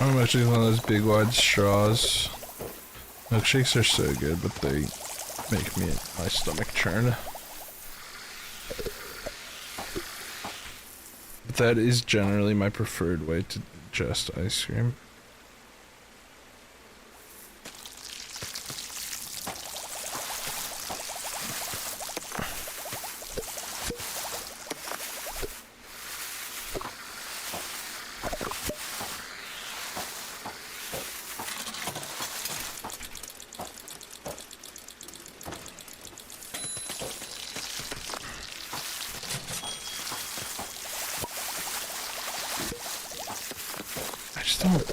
I'm actually one of those big wide straws. Milkshakes are so good, but they make my stomach churn. But that is generally my preferred way to digest ice cream.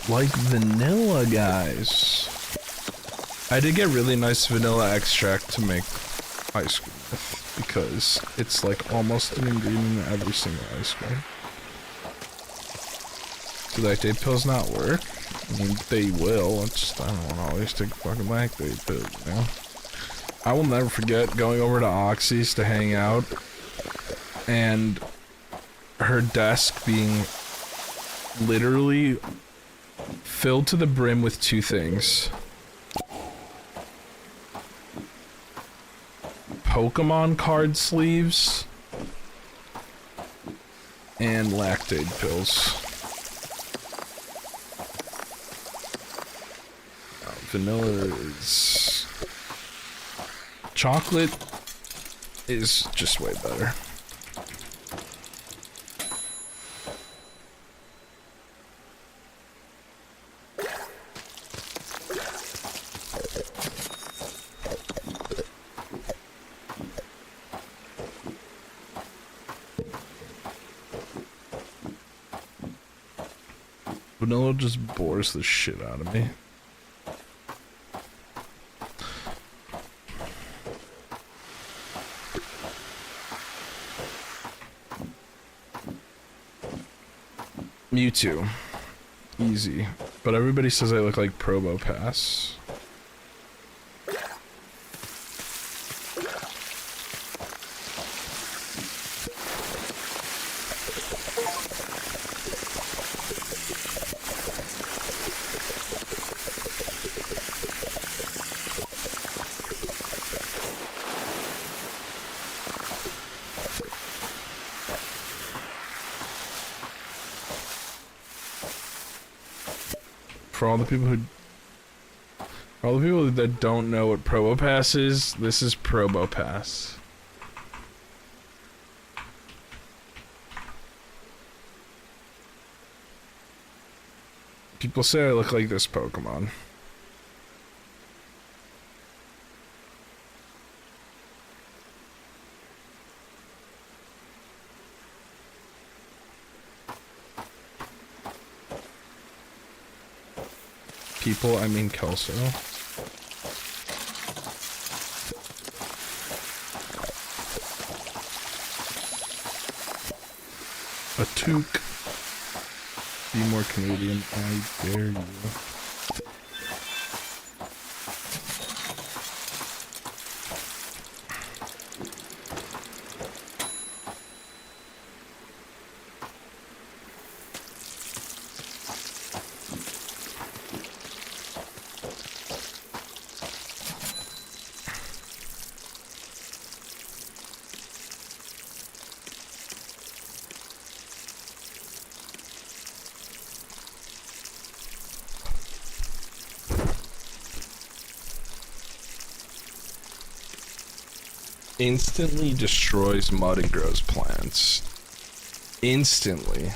Like vanilla, guys. I did get really nice vanilla extract to make ice cream with because it's like almost an ingredient in every single ice cream. Do lactate pills not work? I mean, they will. It's just, I don't want to always take a fucking lactate pill, you know? I will never forget going over to Oxy's to hang out and her desk being literally filled to the brim with two things. Pokemon card sleeves and lactate pills. Vanilla is... Chocolate is just way better. Vanilla just bores the shit out of me. Mewtwo. Easy. But everybody says I look like Probo Pass. For all the people that don't know what Probo Pass is, this is Probo Pass. People say I look like this Pokemon. People, I mean Kelso. A toque. Be more Canadian, I dare you. Instantly destroys mud and grows plants. Instantly.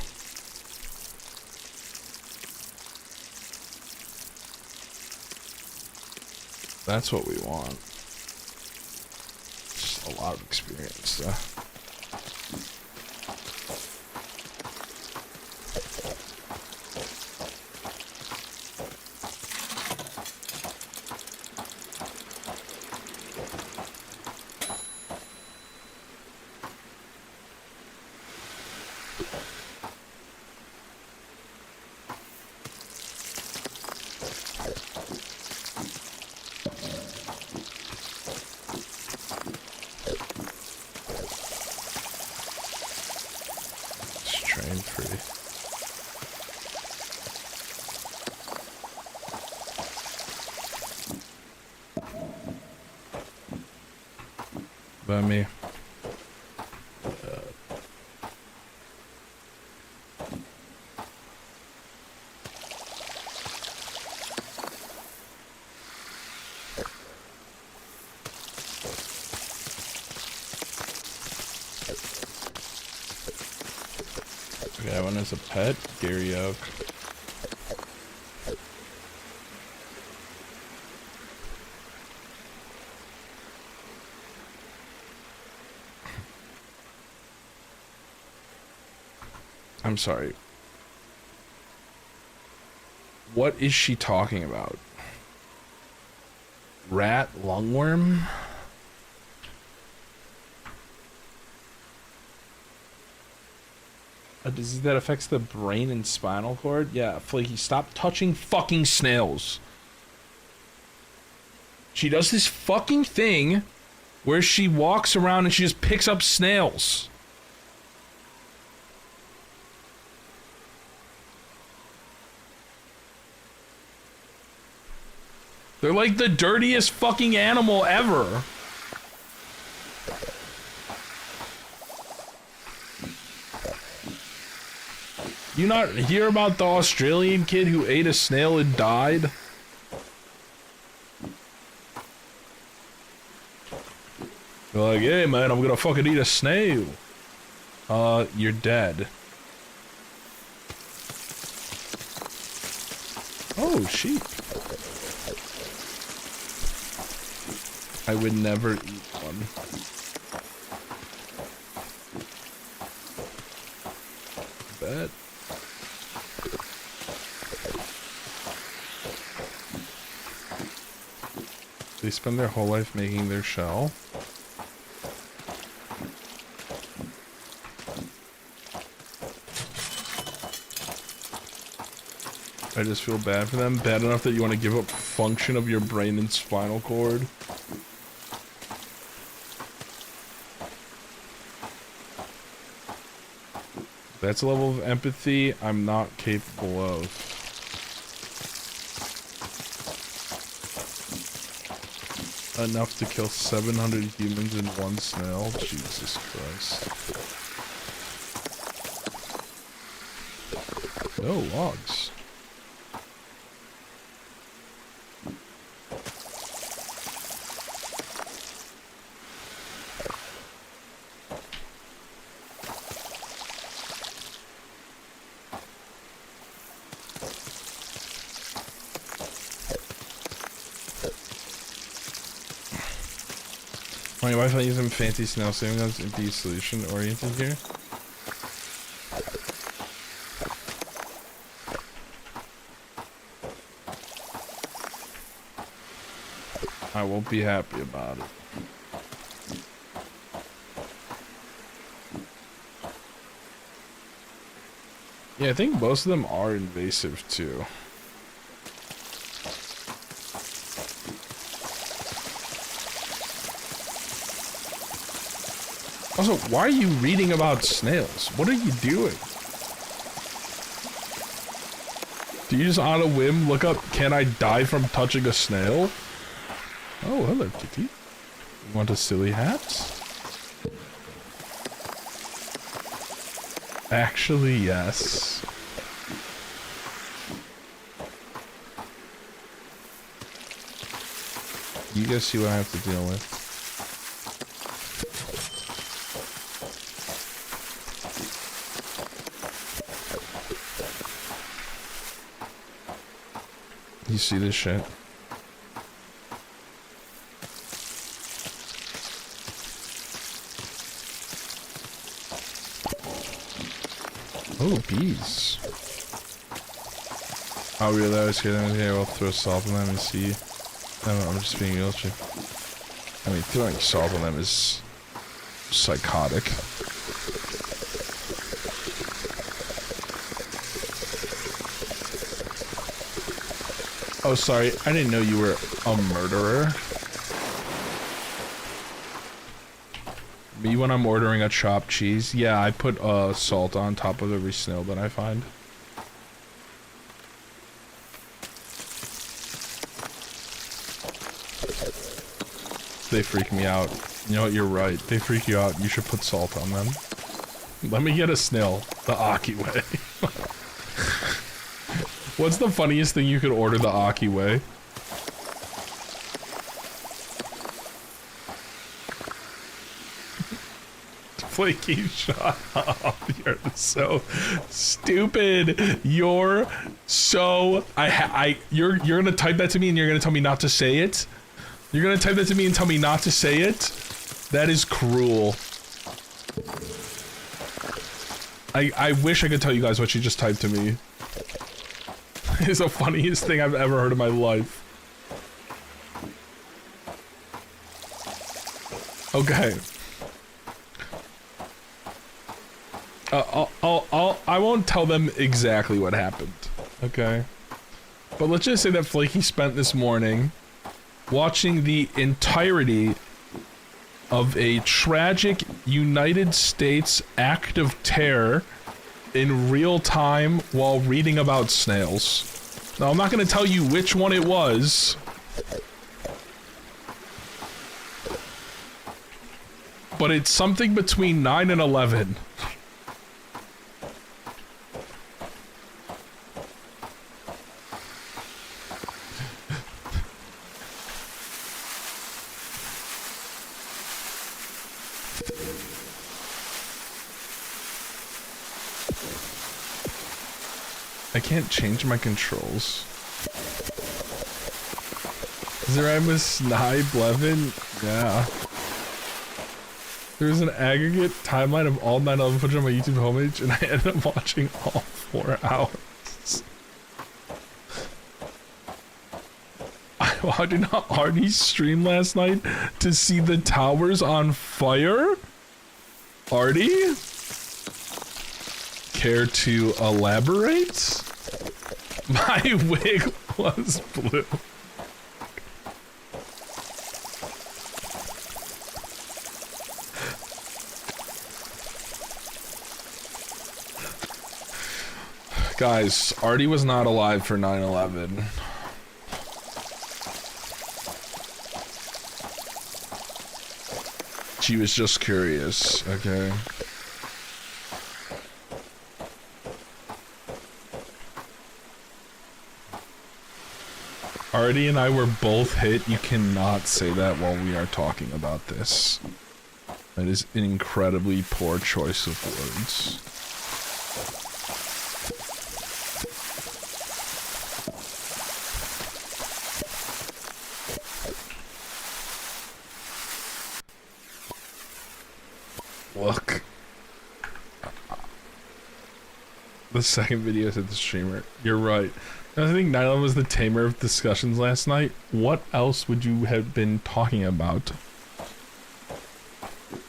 That's what we want. Just a lot of experience, though. by me. Okay, one is a pet, Gary Oak. I'm sorry. What is she talking about? Rat lungworm? A disease that affects the brain and spinal cord? Yeah, Flaky, stop touching fucking snails. She does this fucking thing where she walks around and she just picks up snails. They're like the dirtiest fucking animal ever. You not hear about the Australian kid who ate a snail and died? They're like, hey man, I'm gonna fucking eat a snail. You're dead. Oh, sheep. I would never eat one. Bet. They spend their whole life making their shell. I just feel bad for them. Bad enough that you want to give up function of your brain and spinal cord. That's a level of empathy I'm not capable of. Enough to kill 700 humans in one snail? Jesus Christ. No logs. My wife using some fancy snail saving guns and be solution oriented here. I won't be happy about it. Yeah, I think most of them are invasive too. Also, why are you reading about snails? What are you doing? Do you just on a whim look up, can I die from touching a snail? Oh, hello, kitty. You want a silly hat? Actually, yes. You guys see what I have to deal with. You see this shit? Oh, bees. Oh, really? I was kidding. Okay, I'll throw salt on them and see. I'm just being real with you. I mean, throwing salt on them is psychotic. Oh, sorry. I didn't know you were a murderer. Me, when I'm ordering a chopped cheese, yeah, I put salt on top of every snail that I find. They freak me out. You know what, you're right. They freak you out. You should put salt on them. Let me get a snail the Aki way. What's the funniest thing you could order the Aki way? Flaky, shut up. You're so stupid. You're so... You're gonna type that to me and you're gonna tell me not to say it? You're gonna type that to me and tell me not to say it? That is cruel. I wish I could tell you guys what she just typed to me. It's the funniest thing I've ever heard in my life. Okay. I won't tell them exactly what happened, okay? But let's just say that Flaky spent this morning watching the entirety of a tragic United States act of terror in real time while reading about snails. Now, I'm not going to tell you which one it was, but it's something between 9 and 11. I can't change my controls. Zeramus Snipe Levin? Yeah. There's an aggregate timeline of all 9/11 footage on my YouTube homepage, and I ended up watching all 4 hours. I watched an Artie stream last night to see the towers on fire? Artie? Care to elaborate? My wig was blue. Guys, Artie was not alive for 9/11. She was just curious, okay? Artie and I were both hit. You cannot say that while we are talking about this. That is an incredibly poor choice of words. Look. The second video said the streamer. You're right. I think 9/11 was the tamer of discussions last night. What else would you have been talking about?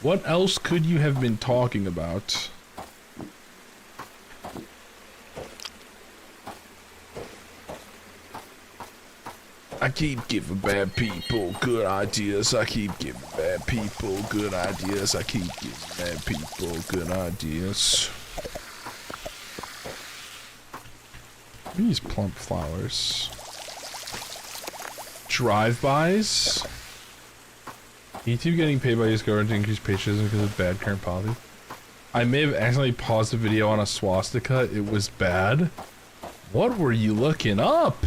What else could you have been talking about? I keep giving bad people good ideas. I keep giving bad people good ideas. I keep giving bad people good ideas. These plump flowers. Drive-bys? YouTube getting paid by his government to increase patriotism because of bad current policy. I may have accidentally paused the video on a swastika. It was bad. What were you looking up?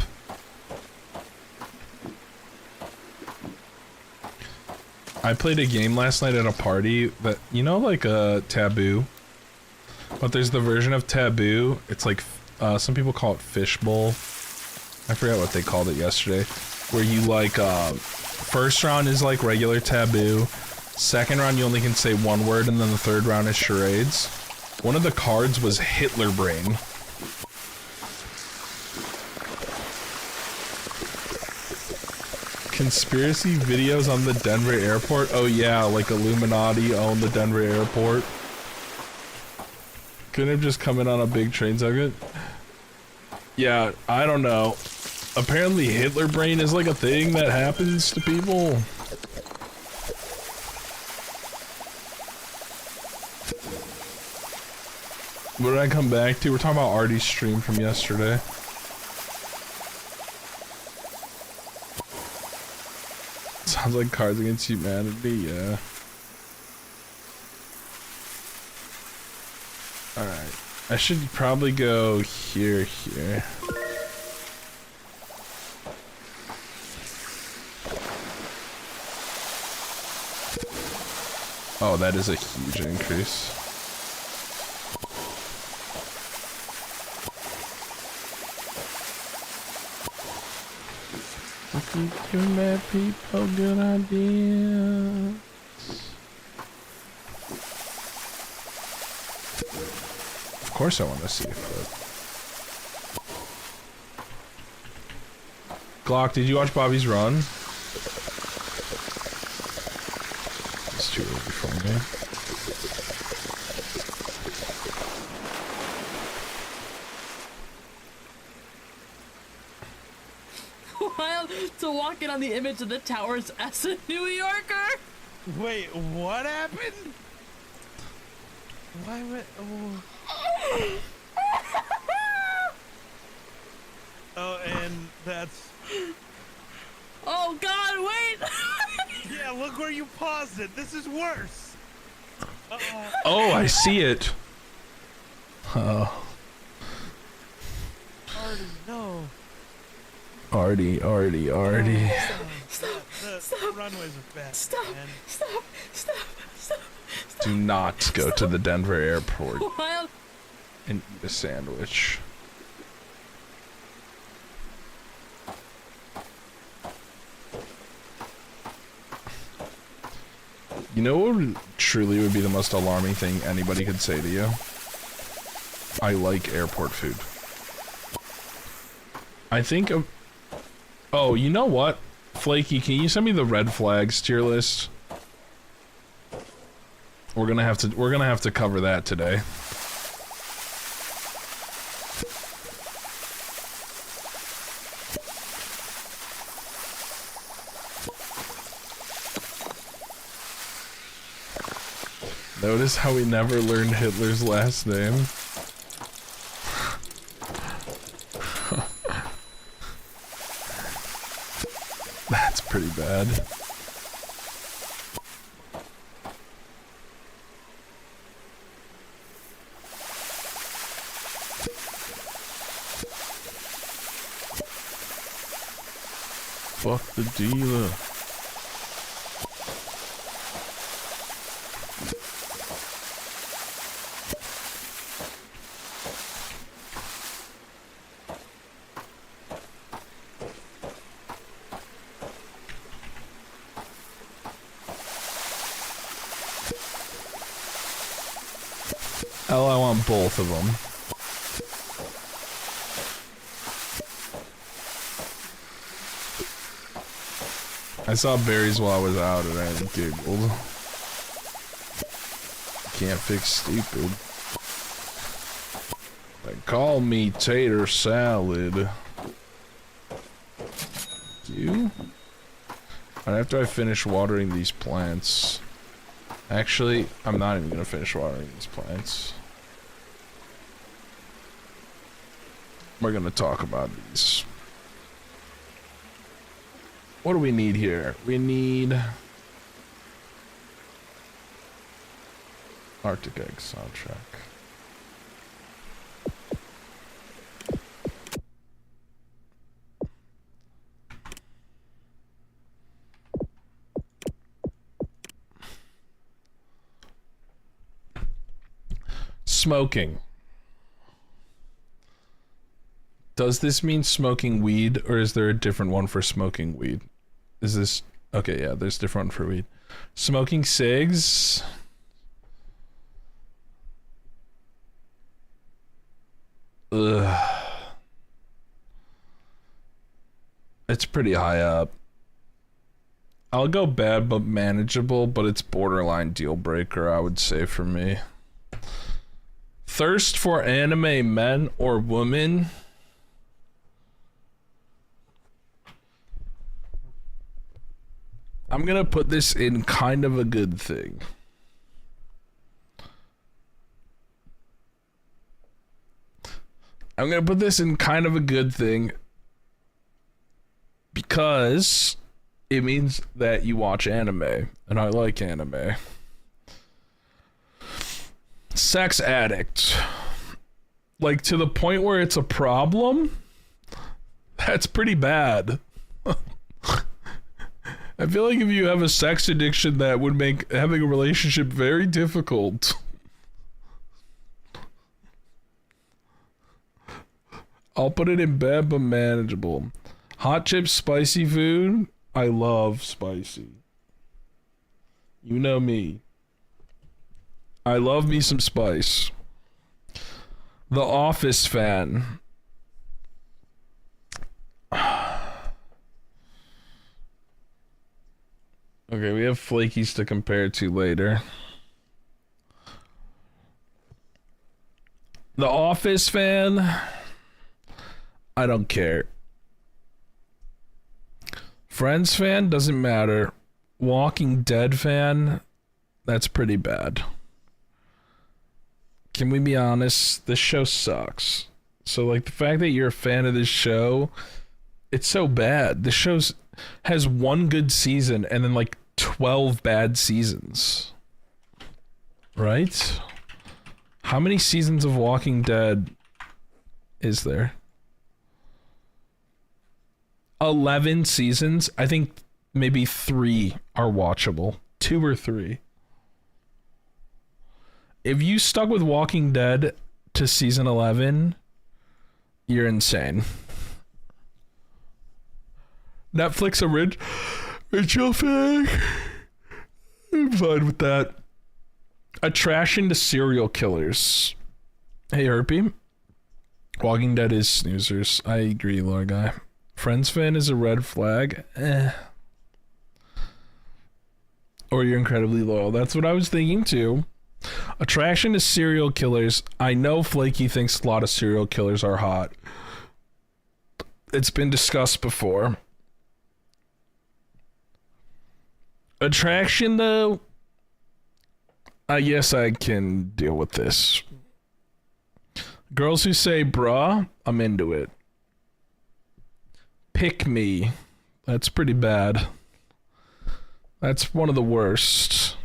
I played a game last night at a party that, you know, like a Taboo? But there's the version of Taboo. It's like, some people call it Fishbowl. I forgot what they called it yesterday. Where you like, first round is like regular Taboo. Second round you only can say one word, and then the third round is charades. One of the cards was Hitler Brain. Conspiracy videos on the Denver airport? Oh yeah, like Illuminati own the Denver airport. Couldn't have just come in on a big train circuit? Yeah, I don't know. Apparently Hitler Brain is like a thing that happens to people. What did I come back to? We're talking about Artie's stream from yesterday. Sounds like Cards Against Humanity, yeah. I should probably go here. Oh, that is a huge increase. I keep giving bad people good ideas. Of course I want to see it. Glock, did you watch Bobby's Run? It's too early for me. Wild to walk in on the image of the towers as a New Yorker. Wait, what happened? Why would... Oh. Oh, and that's... Oh God, wait! Yeah, look where you paused it. This is worse. Oh, I see it. Oh. Artie, no. Artie. Stop. The runways are bad. Stop. Man. Stop. Do not go to the Denver airport Wild. and eat a sandwich. You know what truly would be the most alarming thing anybody could say to you? I like airport food. I think of... Oh, you know what? Flaky, can you send me the red flags tier list? We're gonna have to cover that today. Notice how we never learned Hitler's last name? That's pretty bad. Fuck the dealer. Hell, I want both of them. I saw berries while I was out and I giggled. Can't fix stupid. They call me tater salad. You? Right after I finish watering these plants. Actually, I'm not even gonna finish watering these plants. We're gonna talk about these. What do we need here? We need Arctic Egg soundtrack. Smoking. Does this mean smoking weed, or is there a different one for smoking weed? Is this... Okay, yeah, there's a different one for weed. Smoking cigs? Ugh. It's pretty high up. I'll go bad but manageable, but it's borderline deal breaker, I would say, for me. Thirst for anime men or women? I'm gonna put this in kind of a good thing. I'm gonna put this in kind of a good thing because it means that you watch anime, and I like anime. Sex addict. like to the point where it's a problem, that's pretty bad. I feel like if you have a sex addiction, that would make having a relationship very difficult. I'll put it in bed, but manageable. Hot chips, spicy food. I love spicy. You know me. I love me some spice. The Office fan. Okay, we have flakies to compare to later. The Office fan. I don't care. Friends fan doesn't matter. Walking Dead fan, that's pretty bad. Can we be honest? This show sucks. So like the fact that you're a fan of this show, it's so bad. The show has one good season and then like 12 bad seasons. Right? How many seasons of Walking Dead is there? 11 seasons. I think maybe 3 are watchable. 2 or 3. If you stuck with Walking Dead to season 11, you're insane. Netflix original thing. I'm fine with that. Attraction to serial killers. Hey, Herpy. Walking Dead is snoozers. I agree, Lord Guy. Friends fan is a red flag. Or you're incredibly loyal. That's what I was thinking too. Attraction to serial killers. I know Flaky thinks a lot of serial killers are hot. It's been discussed before. Attraction though, I guess I can deal with this. Girls who say bruh, I'm into it. Pick me. That's pretty bad. That's one of the worst.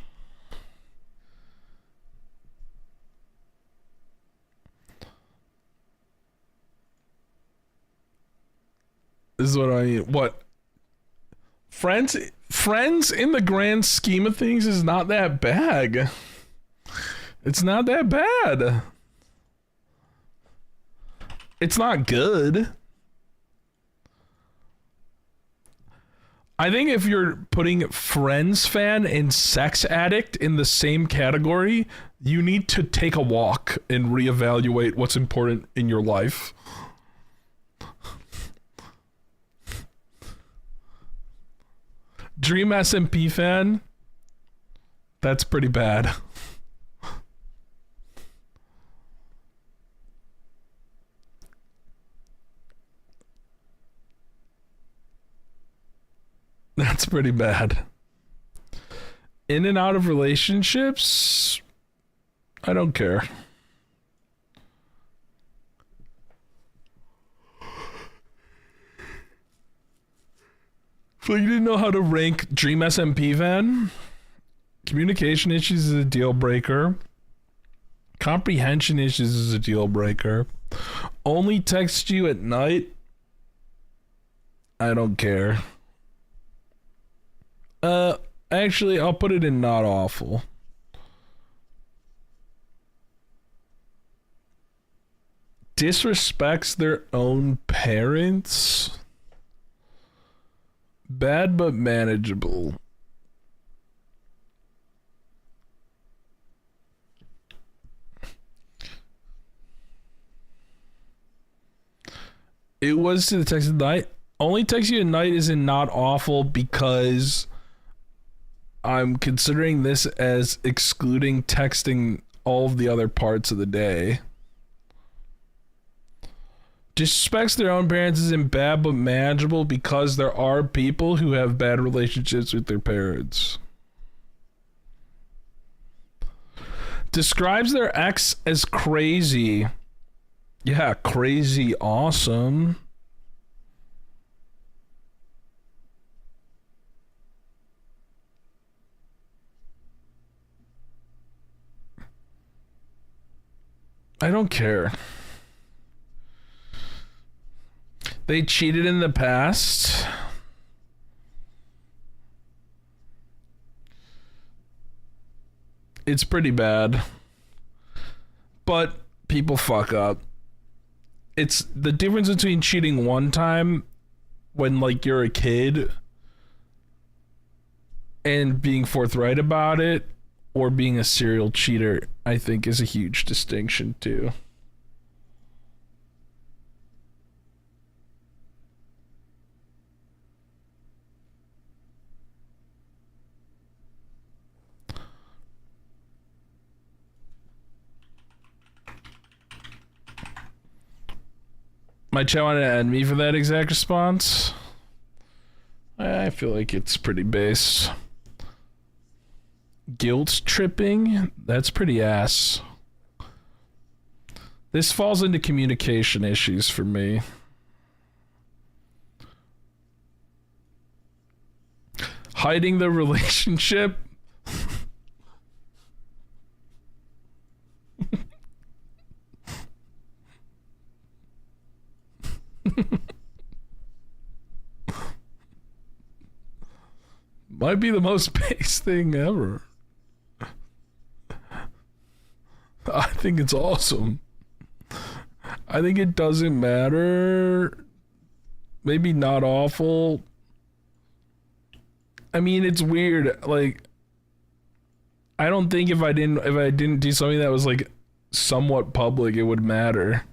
This is what I mean. What? Friends in the grand scheme of things is not that bad. It's not that bad. It's not good. I think if you're putting Friends fan and sex addict in the same category, you need to take a walk and reevaluate what's important in your life. Dream SMP fan, that's pretty bad. That's pretty bad. In and out of relationships, I don't care. So you didn't know how to rank Dream SMP fan? Communication issues is a deal breaker. Comprehension issues is a deal breaker. Only text you at night? I don't care. Actually, I'll put it in not awful. Disrespects their own parents? Bad but manageable. It was to the text at night. Only text you at night is in not awful because I'm considering this as excluding texting all of the other parts of the day. Disrespects their own parents isn't bad but manageable because there are people who have bad relationships with their parents. Describes their ex as crazy. Yeah, crazy awesome. I don't care. They cheated in the past. It's pretty bad. But people fuck up. It's the difference between cheating one time when like you're a kid and being forthright about it, or being a serial cheater, I think is a huge distinction too. My chat wanted to end me for that exact response. I feel like it's pretty base. Guilt tripping? That's pretty ass. This falls into communication issues for me. Hiding the relationship? Might be the most base thing ever. I think it's awesome. I think it doesn't matter. Maybe not awful. I mean, it's weird. Like, I don't think if I didn't do something that was like somewhat public, it would matter.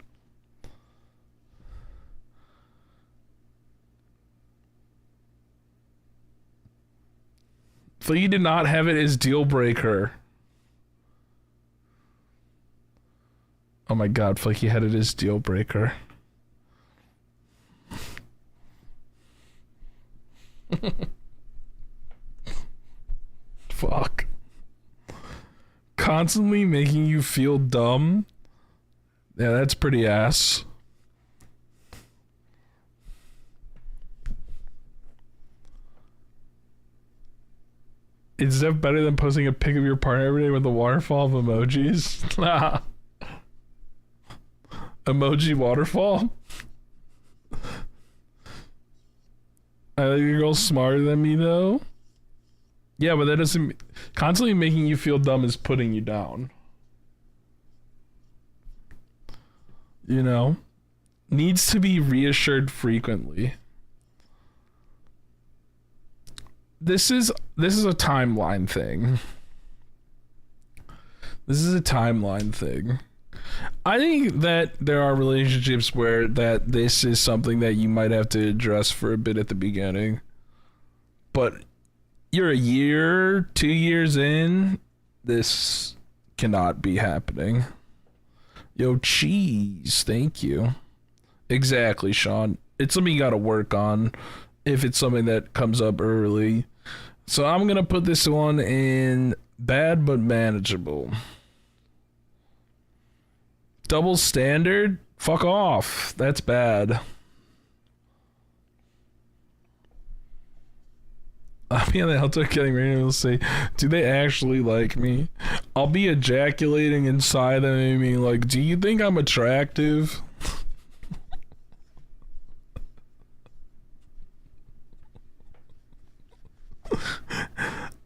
Flea did not have it as deal breaker. Oh my god, Flaky had it as deal breaker. Fuck. Constantly making you feel dumb? Yeah, that's pretty ass. Is that better than posting a pic of your partner every day with a waterfall of emojis? Emoji waterfall? I think your girl's smarter than me though. Yeah, but that doesn't... Constantly making you feel dumb is putting you down. You know? Needs to be reassured frequently. This is a timeline thing. This is a timeline thing. I think that there are relationships where that this is something that you might have to address for a bit at the beginning. But you're a year, 2 years in, this cannot be happening. Yo, cheese, thank you. Exactly, Sean. It's something you gotta work on if it's something that comes up early. So I'm gonna put this one in bad but manageable. Double standard? Fuck off. That's bad. I'll be on the outside getting ready and say, do they actually like me? I'll be ejaculating inside them and being like, do you think I'm attractive?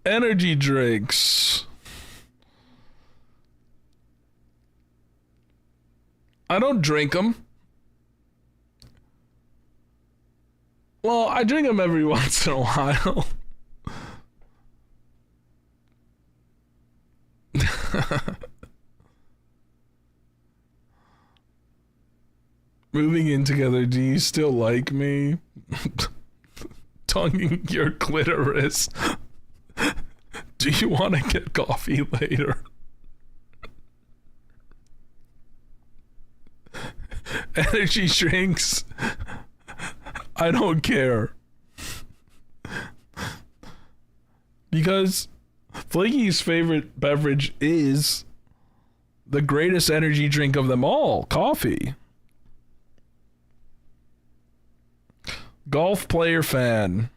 Energy drinks. I don't drink them. Well, I drink them every once in a while. Moving in together, do you still like me? Tonguing your clitoris. Do you want to get coffee later? Energy drinks. I don't care. Because Flaky's favorite beverage is the greatest energy drink of them all, coffee. Golf player fan.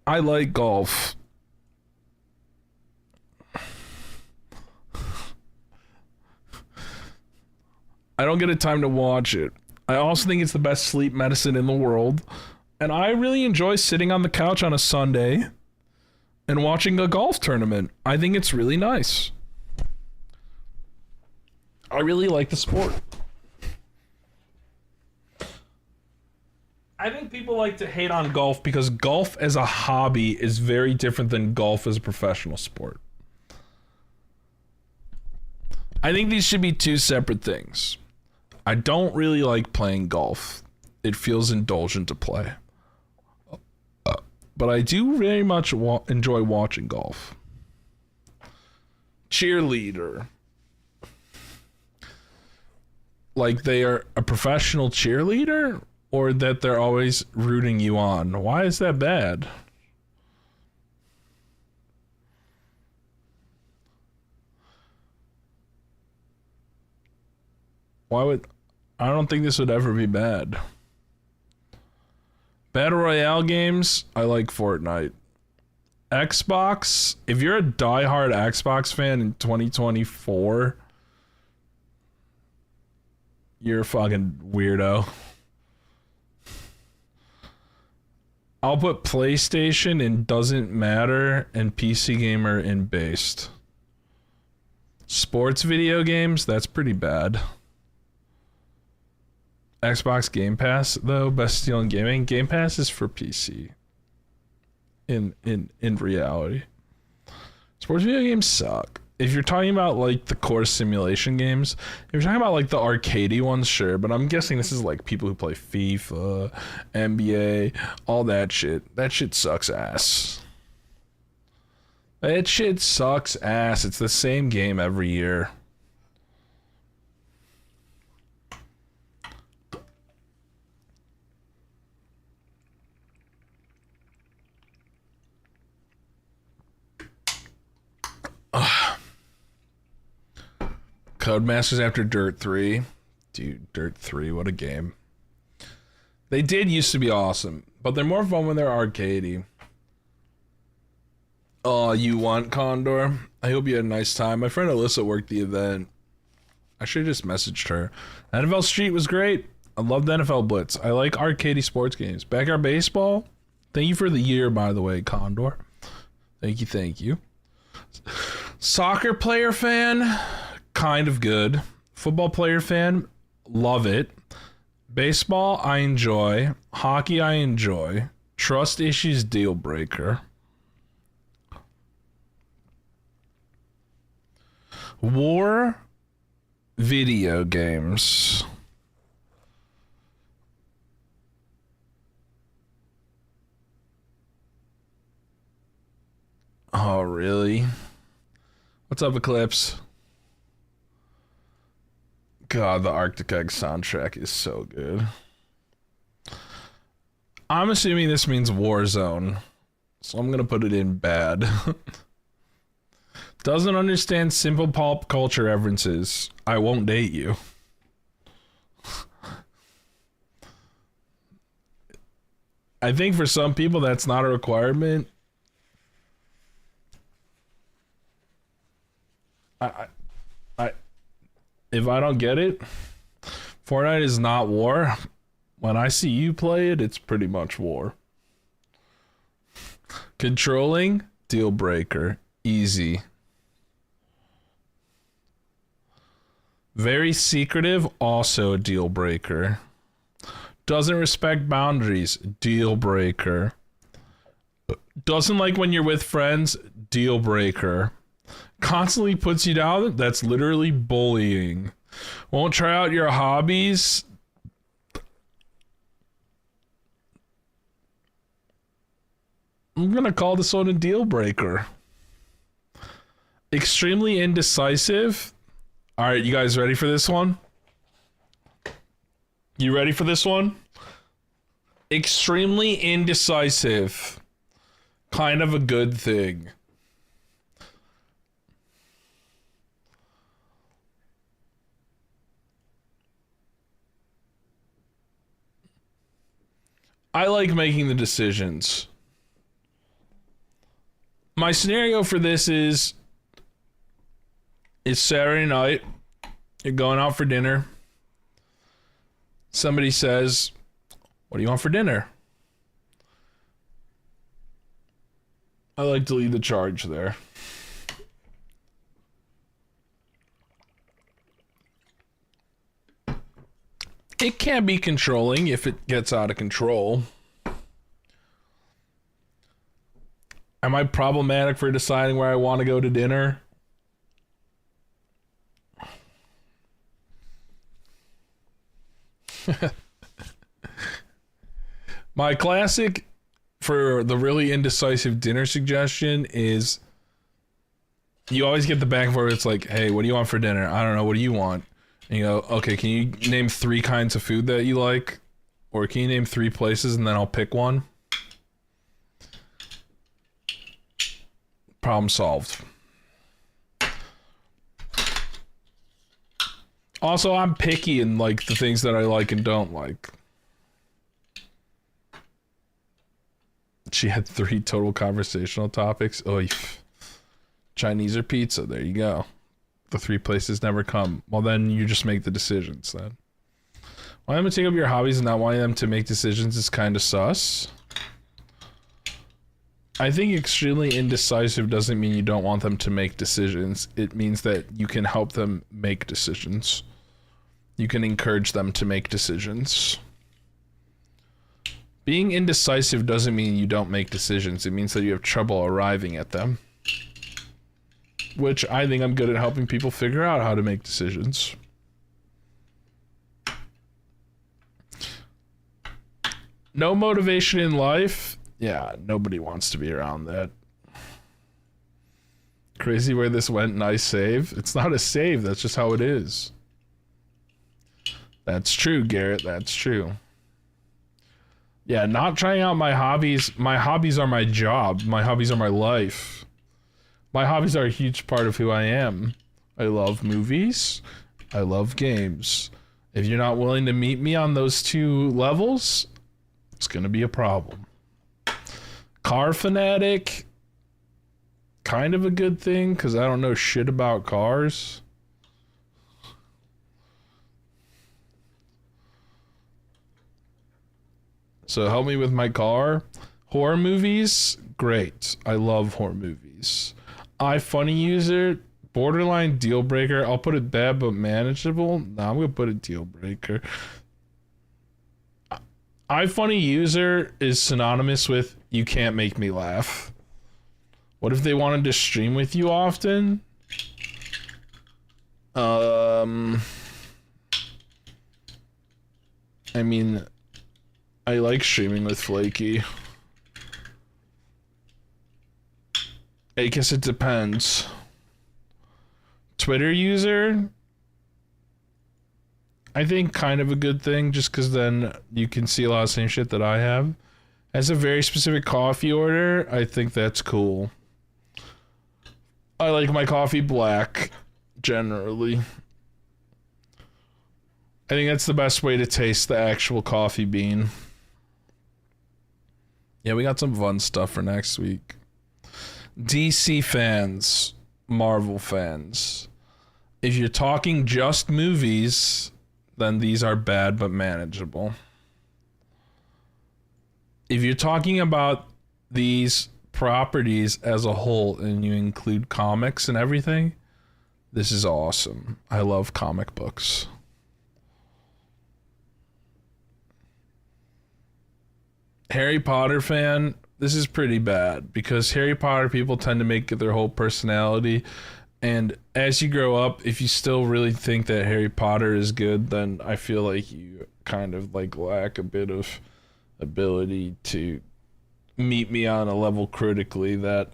I like golf. I don't get a time to watch it. I also think it's the best sleep medicine in the world. And I really enjoy sitting on the couch on a Sunday and watching a golf tournament. I think it's really nice. I really like the sport. I think people like to hate on golf because golf as a hobby is very different than golf as a professional sport. I think these should be two separate things. I don't really like playing golf. It feels indulgent to play. But I do very much enjoy watching golf. Cheerleader. Like they are a professional cheerleader, or that they're always rooting you on. Why is that bad? I don't think this would ever be bad. Battle Royale games, I like Fortnite. Xbox, if you're a diehard Xbox fan in 2024, you're a fucking weirdo. I'll put PlayStation in doesn't matter and PC gamer in based. Sports video games, that's pretty bad. Xbox Game Pass, though, best deal in gaming. Game Pass is for PC. In reality. Sports video games suck. If you're talking about like the core simulation games, if you're talking about like the arcadey ones, sure, but I'm guessing this is like people who play FIFA, NBA, all that shit. That shit sucks ass. That shit sucks ass. It's the same game every year. Codemasters after Dirt 3. Dude, Dirt 3, what a game. They did used to be awesome, but they're more fun when they're arcadey. Oh, you want Condor? I hope you had a nice time. My friend Alyssa worked the event. I should have just messaged her. NFL Street was great. I loved NFL Blitz. I like arcadey sports games. Backyard Baseball. Thank you for the year, by the way, Condor. Thank you, thank you. Soccer player fan, kind of good. Football player fan, love it. Baseball, I enjoy. Hockey, I enjoy. Trust issues, deal breaker. War video games. Oh, really? What's up, Eclipse? God, the Arctic Egg soundtrack is so good. I'm assuming this means Warzone, so I'm gonna put it in bad. Doesn't understand simple pop culture references. I won't date you. I think for some people that's not a requirement. If I don't get it, Fortnite is not war. When I see you play it, it's pretty much war. Controlling, deal breaker, easy. Very secretive, also a deal breaker. Doesn't respect boundaries, deal breaker. Doesn't like when you're with friends, deal breaker. Constantly puts you down, that's literally bullying. Won't try out your hobbies. I'm gonna call this one a deal breaker. Extremely indecisive. Alright, you guys ready for this one? You ready for this one? Extremely indecisive. Kind of a good thing. I like making the decisions. My scenario for this is it's Saturday night. You're going out for dinner. Somebody says, what do you want for dinner? I like to lead the charge there. It can be controlling if it gets out of control. Am I problematic for deciding where I want to go to dinner? My classic for the really indecisive dinner suggestion is you always get the back and forth. It's like, hey, what do you want for dinner? I don't know. What do you want? And you go, okay, can you name 3 kinds of food that you like? Or can you name 3 places and then I'll pick one? Problem solved. Also, I'm picky in like the things that I like and don't like. She had 3 total conversational topics. Oy. Chinese or pizza, there you go. The 3 places never come. Well, then you just make the decisions then. Wanting them to take up your hobbies and not wanting them to make decisions is kind of sus. I think extremely indecisive doesn't mean you don't want them to make decisions. It means that you can help them make decisions. You can encourage them to make decisions. Being indecisive doesn't mean you don't make decisions. It means that you have trouble arriving at them. Which I think I'm good at helping people figure out how to make decisions. No motivation in life? Yeah, nobody wants to be around that. Crazy where this went, nice save. It's not a save, that's just how it is. That's true, Garrett, that's true. Yeah, not trying out my hobbies. My hobbies are my job. My hobbies are my life. My hobbies are a huge part of who I am. I love movies. I love games. If you're not willing to meet me on those 2 levels, it's gonna be a problem. Car fanatic, kind of a good thing, because I don't know shit about cars. So help me with my car. Horror movies, great. I love horror movies. iFunny user, borderline deal breaker. I'll put it bad but manageable. No, I'm gonna put it deal breaker. iFunny user is synonymous with you can't make me laugh. What if they wanted to stream with you often? I mean, I like streaming with Flaky. I guess it depends. Twitter user, I think kind of a good thing, just because then you can see a lot of the same shit that I have. As a very specific coffee order, I think that's cool. I like my coffee black, generally. I think that's the best way to taste the actual coffee bean. Yeah, we got some fun stuff for next week. DC fans, Marvel fans. If you're talking just movies, then these are bad but manageable. If you're talking about these properties as a whole and you include comics and everything, this is awesome. I love comic books. Harry Potter fan, this is pretty bad because Harry Potter people tend to make it their whole personality. And as you grow up, if you still really think that Harry Potter is good, then I feel like you kind of like lack a bit of ability to meet me on a level critically that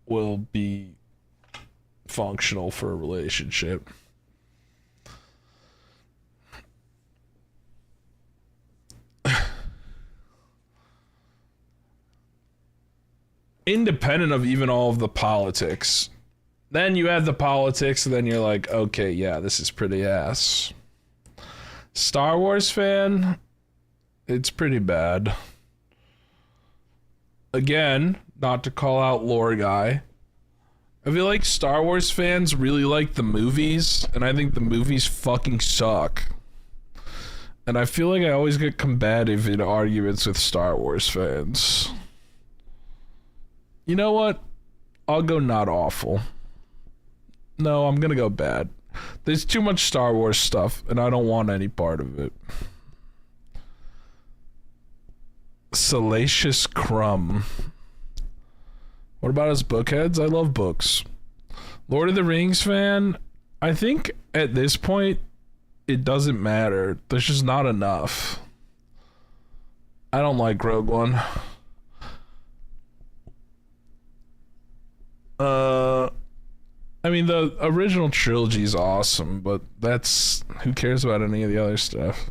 will be functional for a relationship. Independent of even all of the politics. Then you add the politics, and then you're like, okay, yeah, this is pretty ass. Star Wars fan, it's pretty bad. Again, not to call out lore guy, I feel like Star Wars fans really like the movies, and I think the movies fucking suck. And I feel like I always get combative in arguments with Star Wars fans. You know what? I'll go not awful. No, I'm gonna go bad. There's too much Star Wars stuff, and I don't want any part of it. Salacious Crumb. What about us bookheads? I love books. Lord of the Rings fan, I think at this point, it doesn't matter. There's just not enough. I don't like Rogue One. I mean, the original trilogy is awesome, but that's... who cares about any of the other stuff?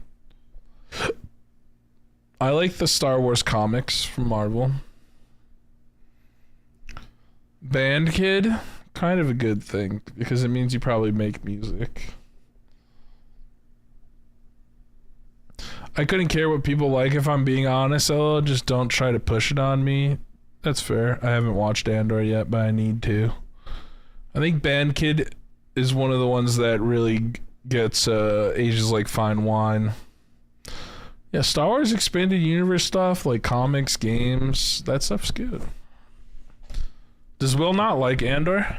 I like the Star Wars comics from Marvel. Band Kid, kind of a good thing, because it means you probably make music. I couldn't care what people like if I'm being honest, Ella. Just don't try to push it on me. That's fair. I haven't watched Andor yet, but I need to. I think Band Kid is one of the ones that really gets ages like fine wine. Yeah, Star Wars expanded universe stuff, like comics, games, that stuff's good. Does Will not like Andor?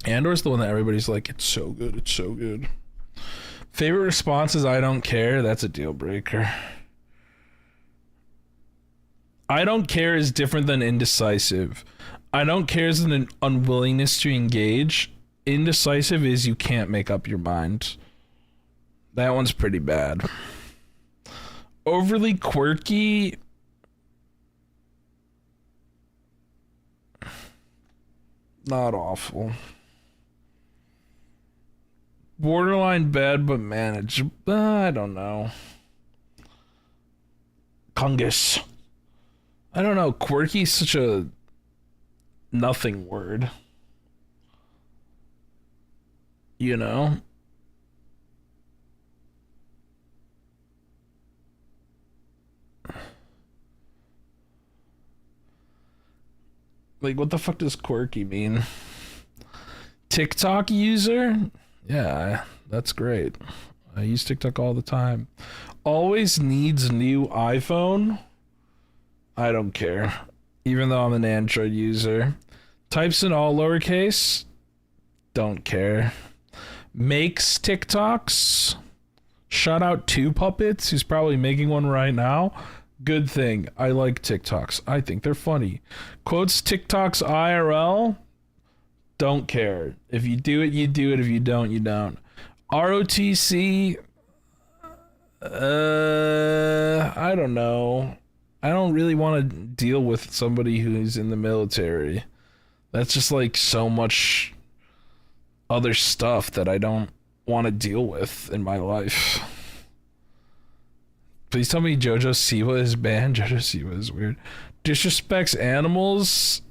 Andor's the one that everybody's like, it's so good, it's so good. Favorite response is I don't care. That's a deal breaker. I don't care is different than indecisive. I don't care is an unwillingness to engage. Indecisive is you can't make up your mind. That one's pretty bad. Overly quirky. Not awful. Borderline bad but manageable. I don't know. Kungus. I don't know. Quirky is such a nothing word. You know? Like, what the fuck does quirky mean? TikTok user? Yeah, that's great. I use TikTok all the time. Always needs new iPhone? I don't care. Even though I'm an Android user. Types in all lowercase? Don't care. Makes TikToks? Shout out to Puppets, who's probably making one right now. Good thing. I like TikToks. I think they're funny. Quotes TikToks IRL? Don't care. If you do it, you do it. If you don't, you don't. ROTC? I don't know. I don't really want to deal with somebody who's in the military. That's just like so much other stuff that I don't want to deal with in my life. Please tell me Jojo Siwa is banned. Jojo Siwa is weird. Disrespects animals.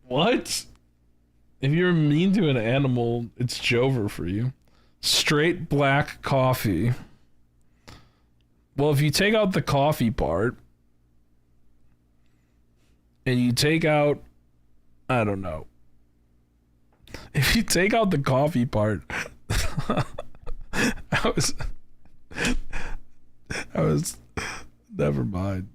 What? If you're mean to an animal, it's Jover for you. Straight black coffee. Well, if you take out the coffee part, and you take out, I don't know. If you take out the coffee part, I was, never mind.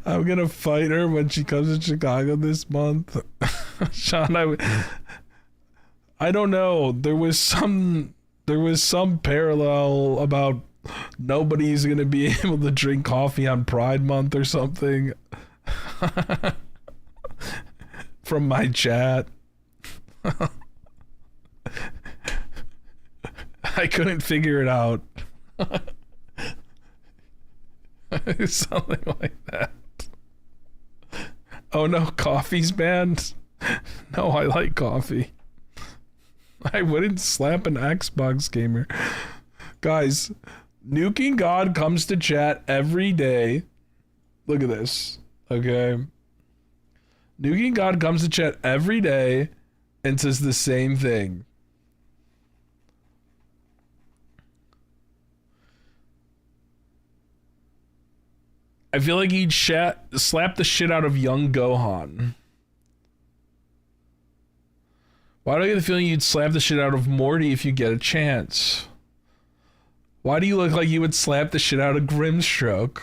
I'm gonna fight her when she comes to Chicago this month. Sean, I don't know. There was some parallel about nobody's gonna be able to drink coffee on Pride Month or something. From my chat. I couldn't figure it out. Something like that. Oh no, coffee's banned? No, I like coffee. I wouldn't slap an Xbox gamer. Guys, Nuking God comes to chat every day. Look at this. Okay. Nuking God comes to chat every day and says the same thing. I feel like you'd slap the shit out of young Gohan. Why do I get the feeling you'd slap the shit out of Morty if you get a chance? Why do you look like you would slap the shit out of Grimstroke?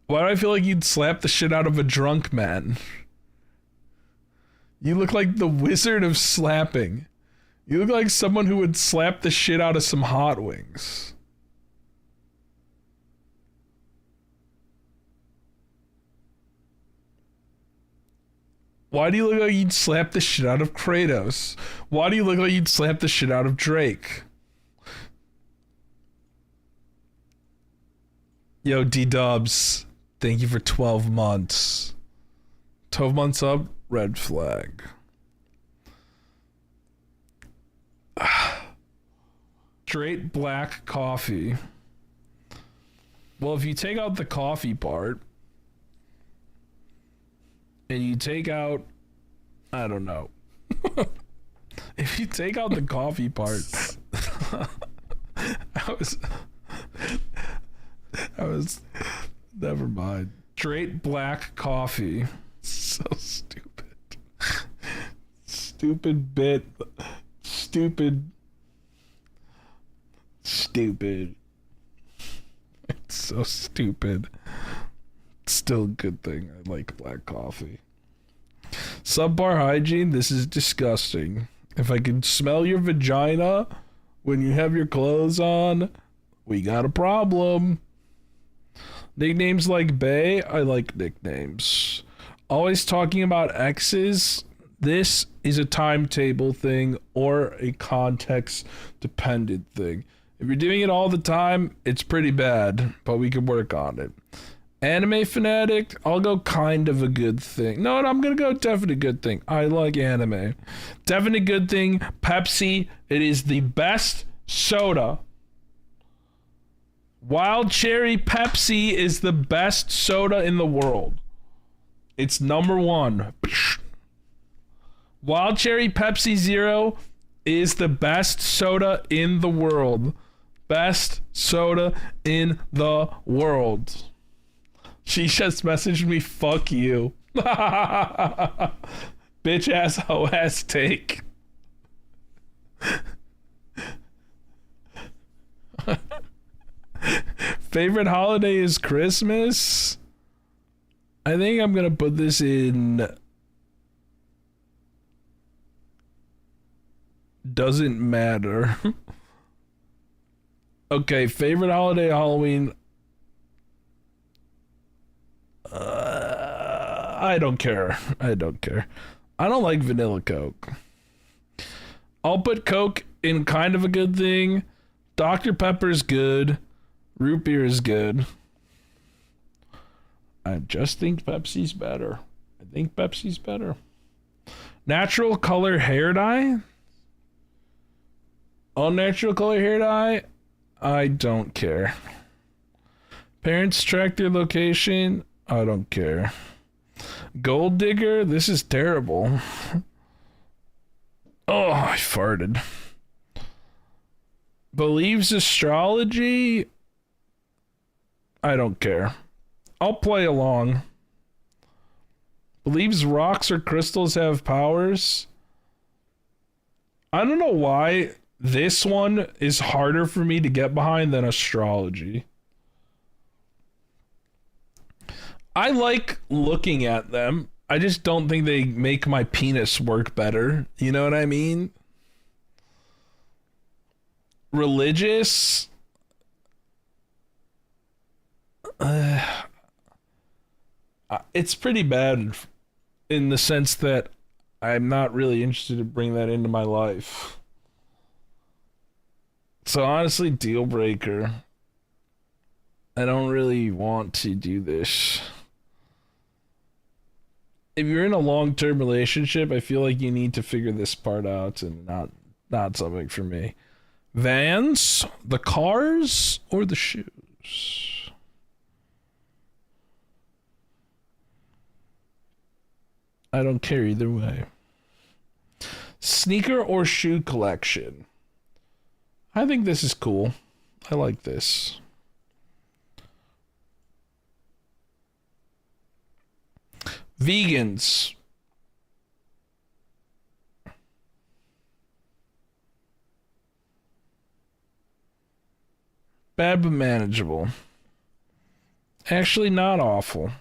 Why do I feel like you'd slap the shit out of a drunk man? You look like the wizard of slapping. You look like someone who would slap the shit out of some hot wings. Why do you look like you'd slap the shit out of Kratos? Why do you look like you'd slap the shit out of Drake? Yo, D-Dubs, thank you for 12 months. 12 months up, red flag. Straight black coffee. Well, if you take out the coffee part, and you take out, I don't know. If you take out the coffee part, I was, never mind. Straight black coffee. So stupid. Stupid bit. Stupid. It's so stupid. Still a good thing. I like black coffee. Subpar hygiene. This is disgusting. If I can smell your vagina when you have your clothes on, we got a problem. Nicknames like Bay. I like nicknames. Always talking about exes. This is a timetable thing or a context dependent thing. If you're doing it all the time, it's pretty bad, but we can work on it. Anime fanatic, I'll go kind of a good thing. No, I'm gonna go definitely good thing. I like anime. Definitely good thing. Pepsi, it is the best soda. Wild Cherry Pepsi is the best soda in the world. It's number one. Wild Cherry Pepsi Zero is the best soda in the world. Best soda in the world. She just messaged me, fuck you. Bitch ass OS take. Favorite holiday is Christmas. I think I'm gonna put this in doesn't matter. Okay, favorite holiday, Halloween. I don't care. I don't like vanilla Coke. I'll put Coke in kind of a good thing. Dr. Pepper's good. Root beer is good. I just think Pepsi's better. Natural color hair dye? Unnatural color hair dye? I don't care. Parents track their location? I don't care. Gold digger? This is terrible. Oh, I farted. Believes astrology? I don't care. I'll play along. Believes rocks or crystals have powers? I don't know why this one is harder for me to get behind than astrology. I like looking at them. I just don't think they make my penis work better. You know what I mean? Religious? It's pretty bad in the sense that I'm not really interested to bring that into my life. So honestly, deal breaker. I don't really want to do this. If you're in a long-term relationship, I feel like you need to figure this part out and not something for me. Vans, the cars, or the shoes? I don't care either way. Sneaker or shoe collection? I think this is cool. I like this. Vegans. Bad but manageable. Actually not awful.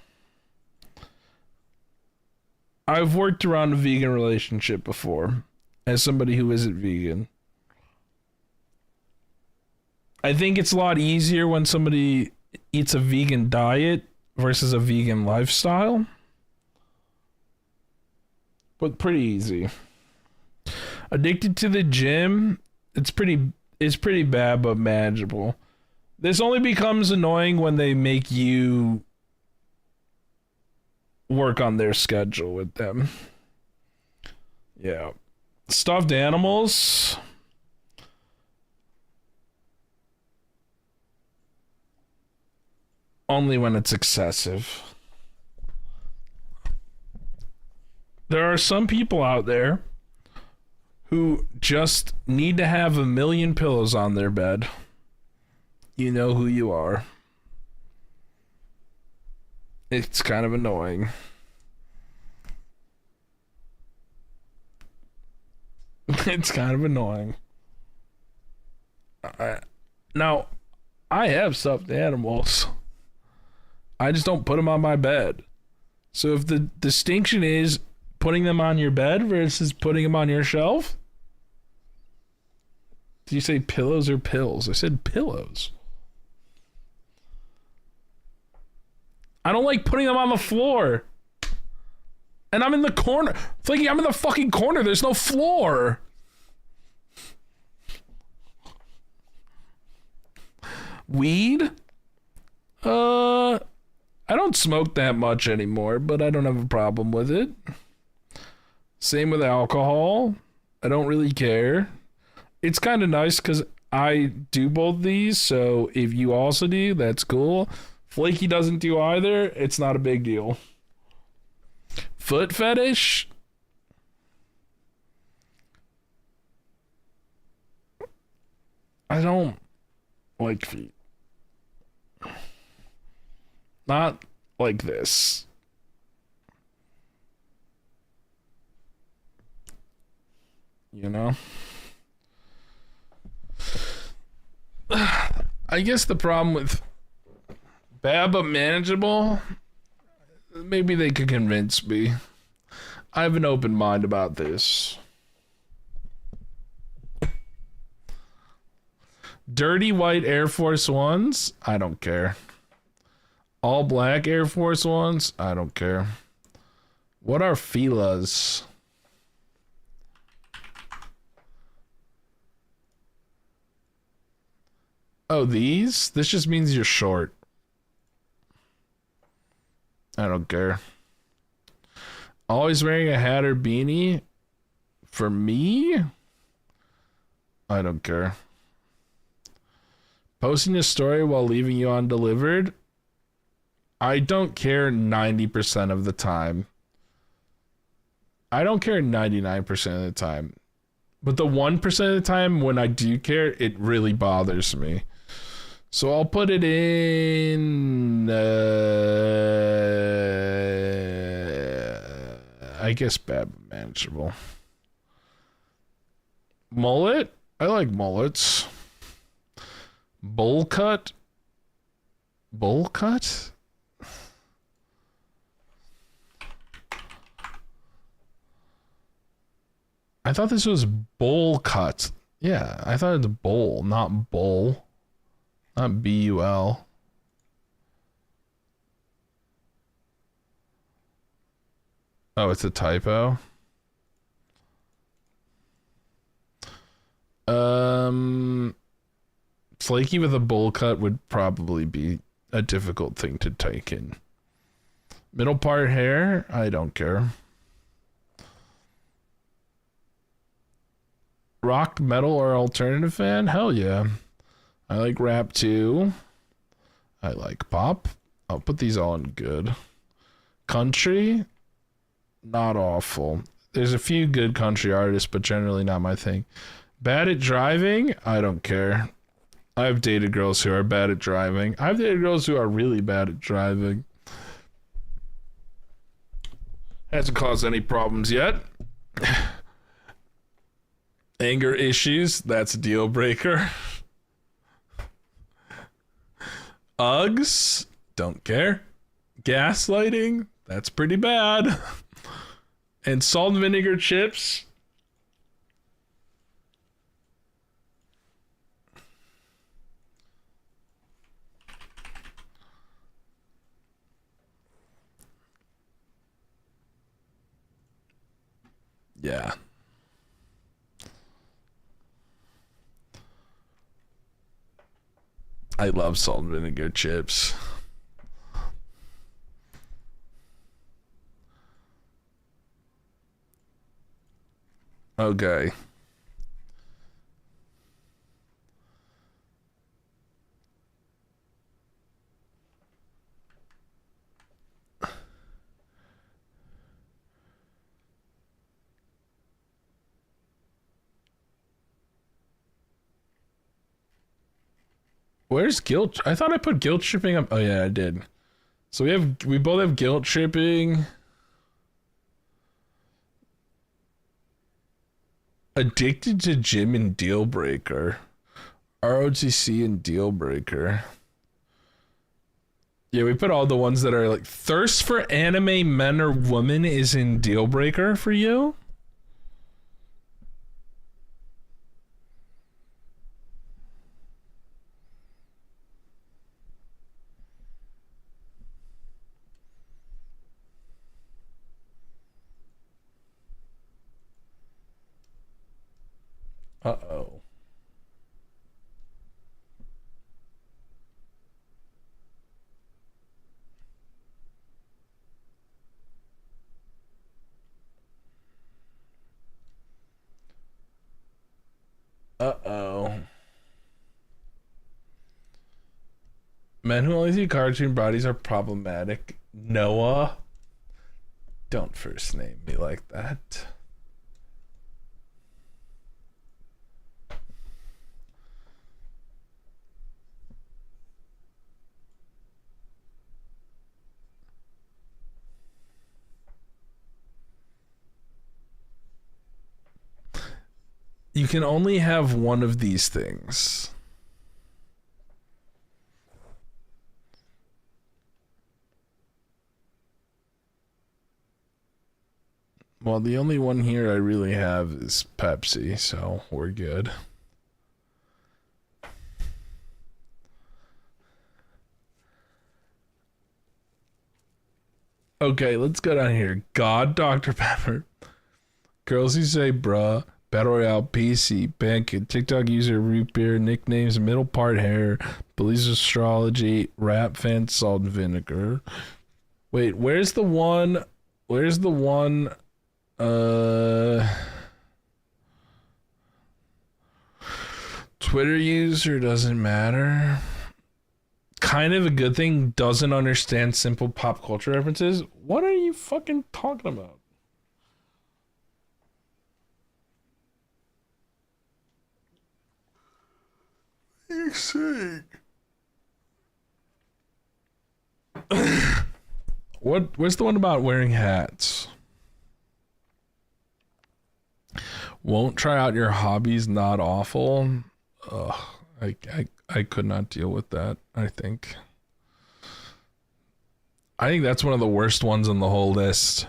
I've worked around a vegan relationship before as somebody who isn't vegan. I think it's a lot easier when somebody eats a vegan diet versus a vegan lifestyle. But pretty easy. Addicted to the gym, it's pretty bad but manageable. This only becomes annoying when they make you work on their schedule with them. Yeah. Stuffed animals. Only when it's excessive. There are some people out there who just need to have a million pillows on their bed. You know who you are. It's kind of annoying. It's kind of annoying. Now, I have stuffed animals. I just don't put them on my bed. So if the distinction is putting them on your bed versus putting them on your shelf, did you say pillows or pills? I said pillows. I don't like putting them on the floor. And I'm in the corner. Flaky, I'm in the fucking corner. There's no floor. Weed? I don't smoke that much anymore, but I don't have a problem with it. Same with alcohol. I don't really care. It's kind of nice because I do both these, so if you also do, that's cool. Flaky doesn't do either. It's not a big deal. Foot fetish? I don't like feet. Not like this. You know? I guess the problem with bad but manageable, maybe they could convince me. I have an open mind about this. Dirty white Air Force Ones? I don't care. All black Air Force Ones? I don't care. What are Filas? Oh, these? This just means you're short. I don't care. Always wearing a hat or beanie? For me? I don't care. Posting a story while leaving you undelivered? I don't care 90% of the time. I don't care 99% of the time. But the 1% of the time when I do care, it really bothers me. So I'll put it in, I guess bad but manageable. Mullet? I like mullets. Bowl cut? Bowl cut? I thought this was bowl cut. Yeah, I thought it was bowl, not bowl. Not B-U-L. Oh, it's a typo? Flaky with a bowl cut would probably be a difficult thing to take in. Middle part hair? I don't care. Rock, metal, or alternative fan? Hell yeah. I like rap too. I like pop. I'll put these all in good. Country? Not awful. There's a few good country artists, but generally not my thing. Bad at driving? I don't care. I've dated girls who are bad at driving. I've dated girls who are really bad at driving. Hasn't caused any problems yet. Anger issues, that's a deal breaker. Uggs, don't care. Gaslighting, that's pretty bad. And salt and vinegar chips. Yeah. I love salt and vinegar chips. Okay. Where's guilt? I thought I put guilt tripping up. Oh yeah, I did. So we both have guilt tripping. Addicted to gym and deal breaker. ROTC and deal breaker. Yeah, we put all the ones that are like thirst for anime men or women is in deal breaker for you. Uh-oh. Uh-oh. Men who only see cartoon bodies are problematic. Noah. Don't first name me like that. You can only have one of these things. Well, the only one here I really have is Pepsi, so we're good. Okay, let's go down here. God, Dr. Pepper. Girls who say bruh. Battle Royale, PC, Bankit, TikTok user, root beer, nicknames, middle part hair, believes astrology, rap fan, salt and vinegar. Wait, where's the one? Twitter user doesn't matter. Kind of a good thing, doesn't understand simple pop culture references. What are you fucking talking about? What are you saying? Where's the one about wearing hats? Won't try out your hobbies, not awful. Ugh, I could not deal with that, I think. I think that's one of the worst ones on the whole list.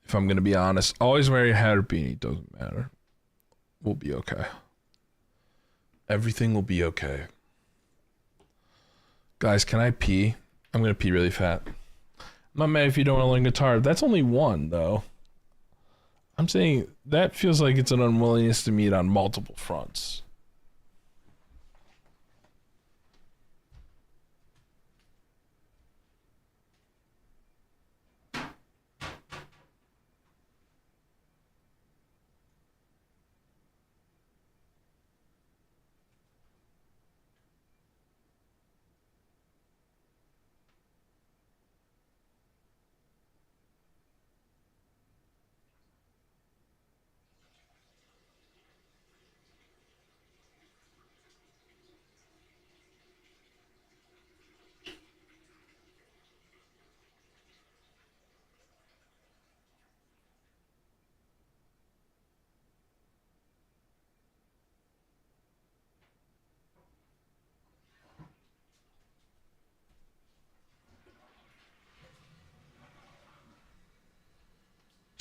If I'm gonna be honest. Always wear your hat or beanie, doesn't matter. We'll be okay. Everything will be okay. Guys, can I pee? I'm gonna pee really fat. I'm not mad if you don't want to learn guitar. That's only one, though. I'm saying that feels like it's an unwillingness to meet on multiple fronts.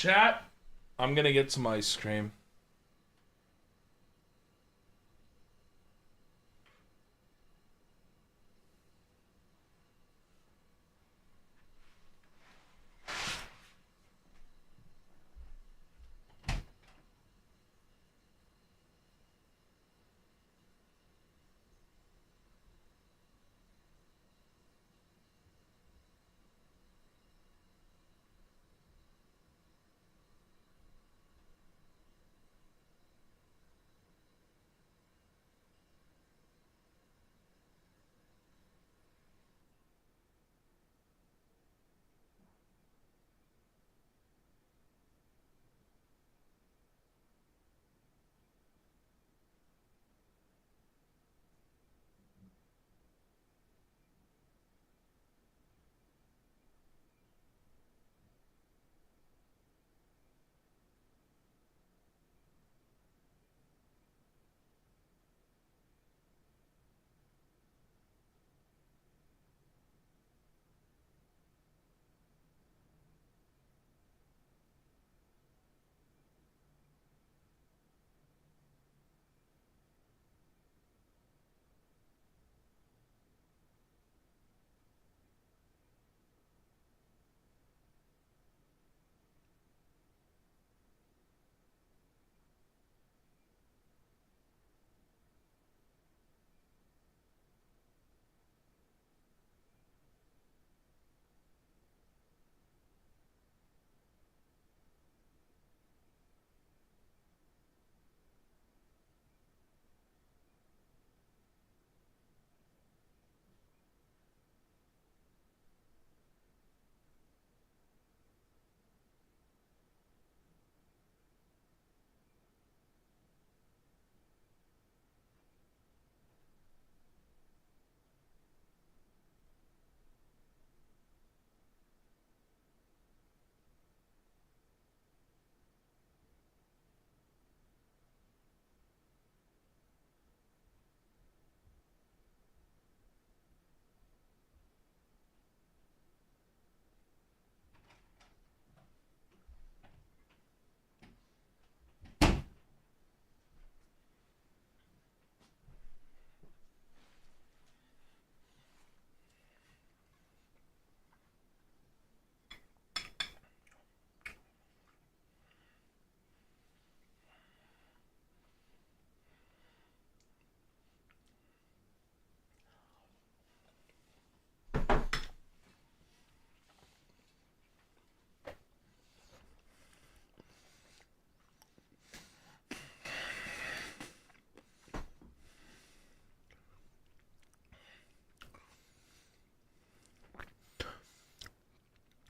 Chat, I'm gonna get some ice cream.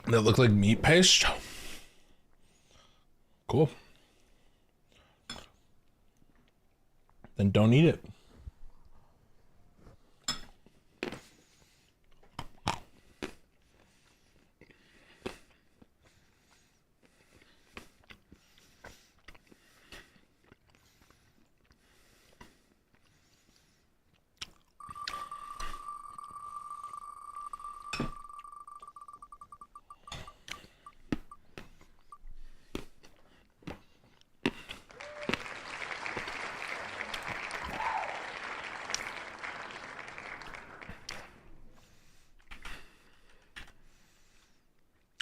That look like meat paste. Cool. Then don't eat it.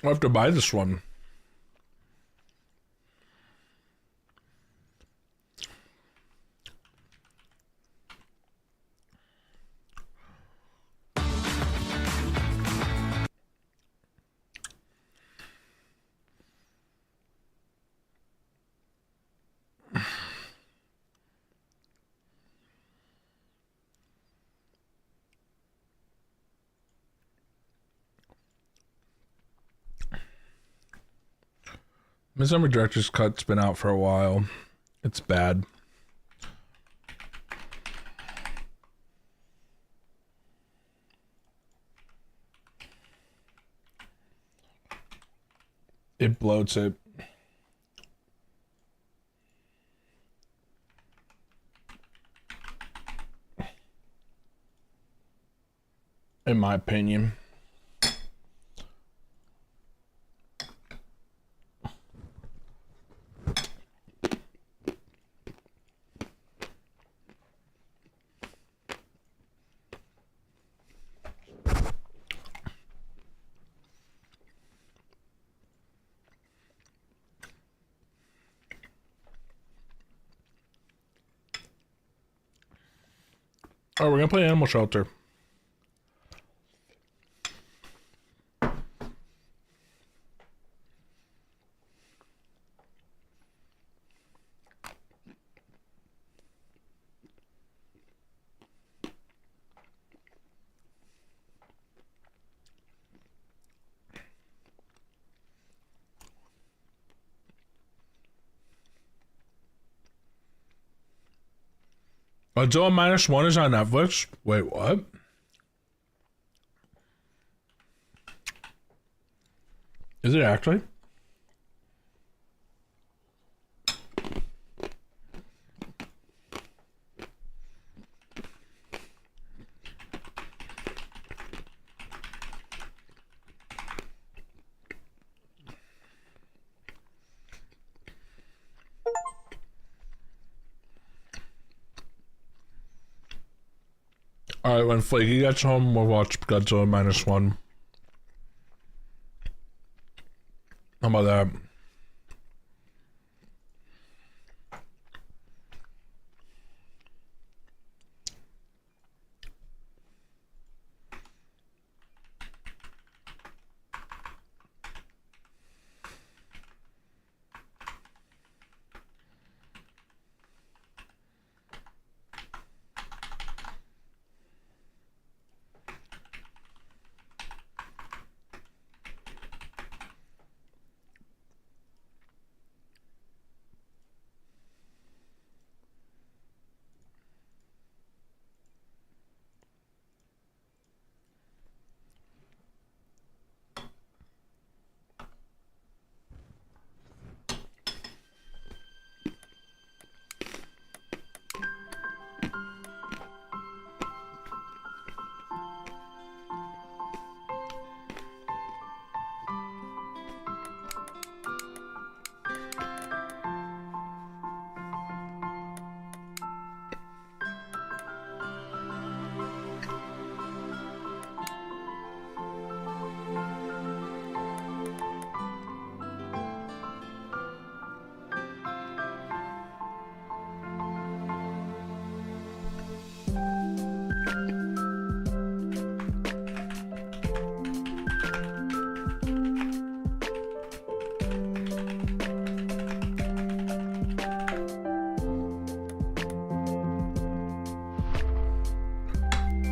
I have to buy this one. Midsummer Director's Cut's been out for a while. It's bad. It bloats it. In my opinion. Oh, we're gonna play Animal Shelter. Godzilla -1 is on Netflix. Wait, what? Is it actually? Alright, when Flaky gets home, we'll watch Godzilla -1. How about that?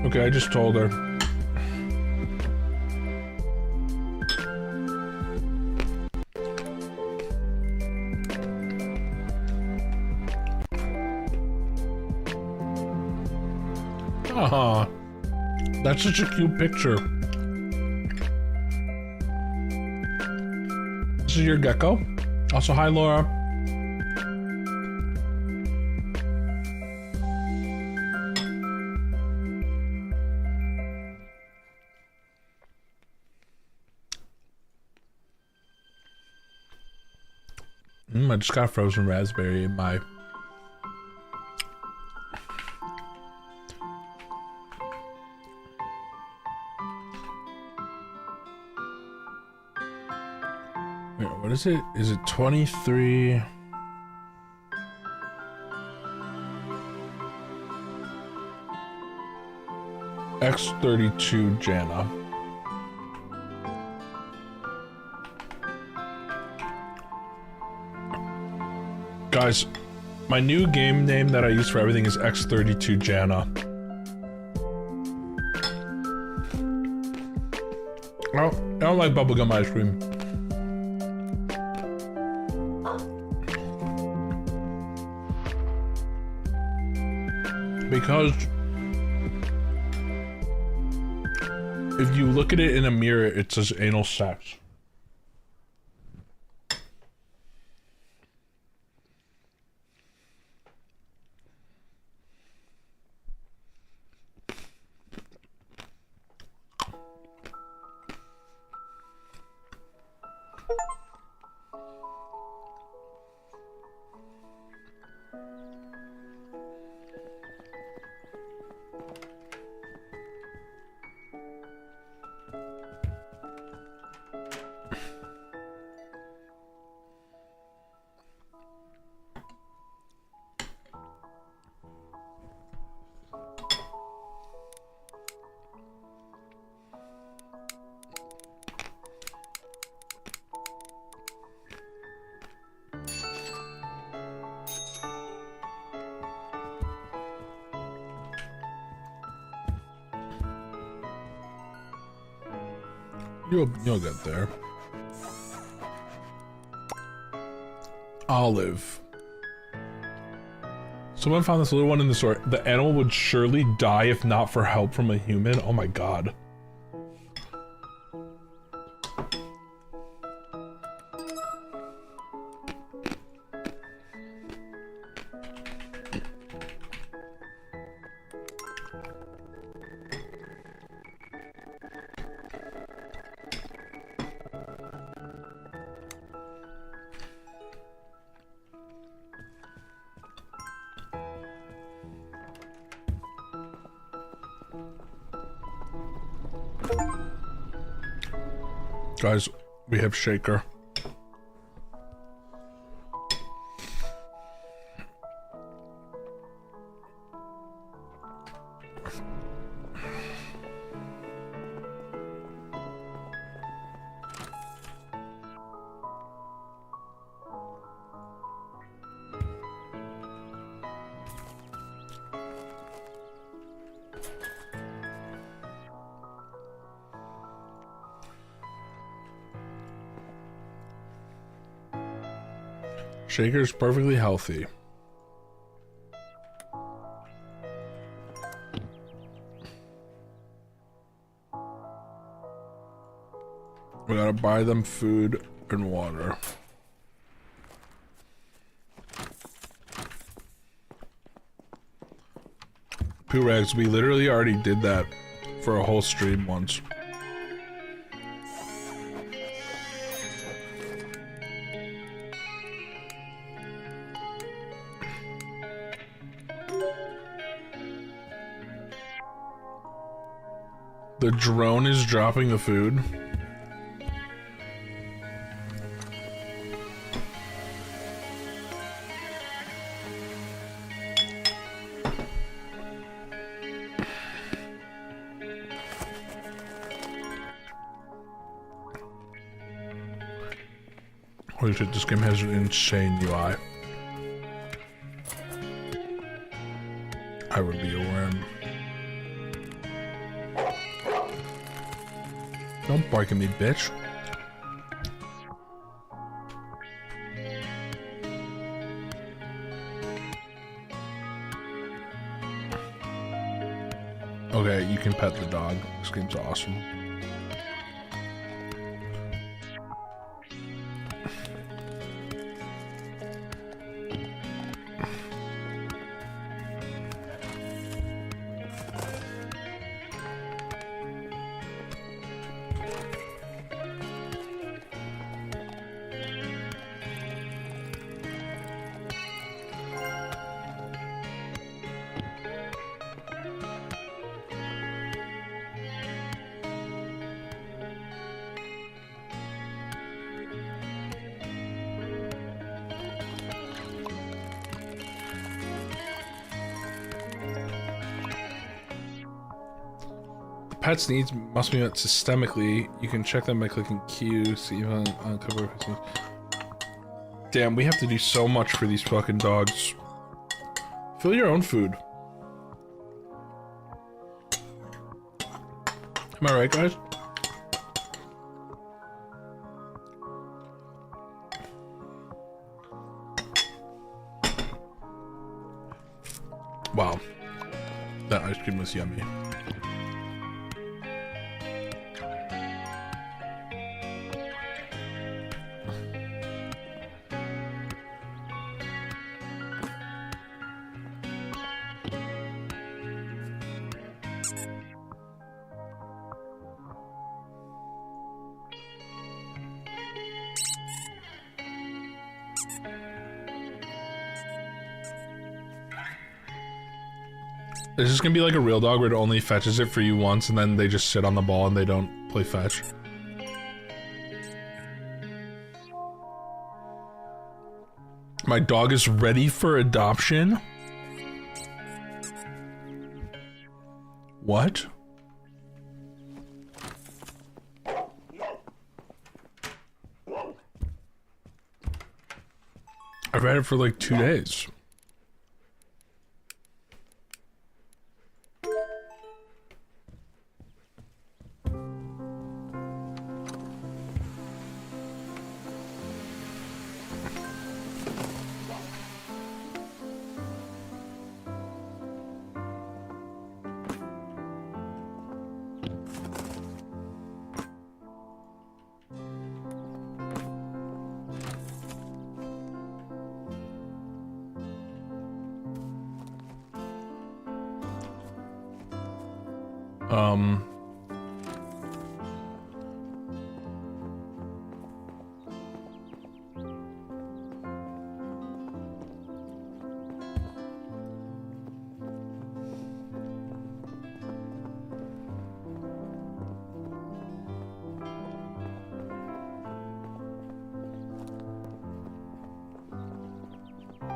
Okay, I just told her. Aw, that's such a cute picture. This is your gecko. Also, hi, Laura. I just got a frozen raspberry in my... Wait, what is it? Is it 23? X32 Jana. Guys, my new game name that I use for everything is X32 Jana. Oh, I don't like bubblegum ice cream. Because if you look at it in a mirror, it says anal sex. You'll get there. Olive. Someone found this little one in the store. The animal would surely die if not for help from a human. Oh my god. Guys, we have shaker. Shaker's perfectly healthy. We gotta buy them food and water. Poo Rags, we literally already did that for a whole stream once. The drone is dropping the food. Holy shit, this game has an insane UI. I would be a worm. Don't bark at me, bitch. Okay, you can pet the dog. This game's awesome. Pets' needs must be met systemically. You can check them by clicking Q, see even uncover. Damn, we have to do so much for these fucking dogs. Fill your own food. Am I right, guys? Wow. That ice cream was yummy. Is this gonna be like a real dog where it only fetches it for you once and then they just sit on the ball and they don't play fetch? My dog is ready for adoption? What? I've had it for like 2 days. Um.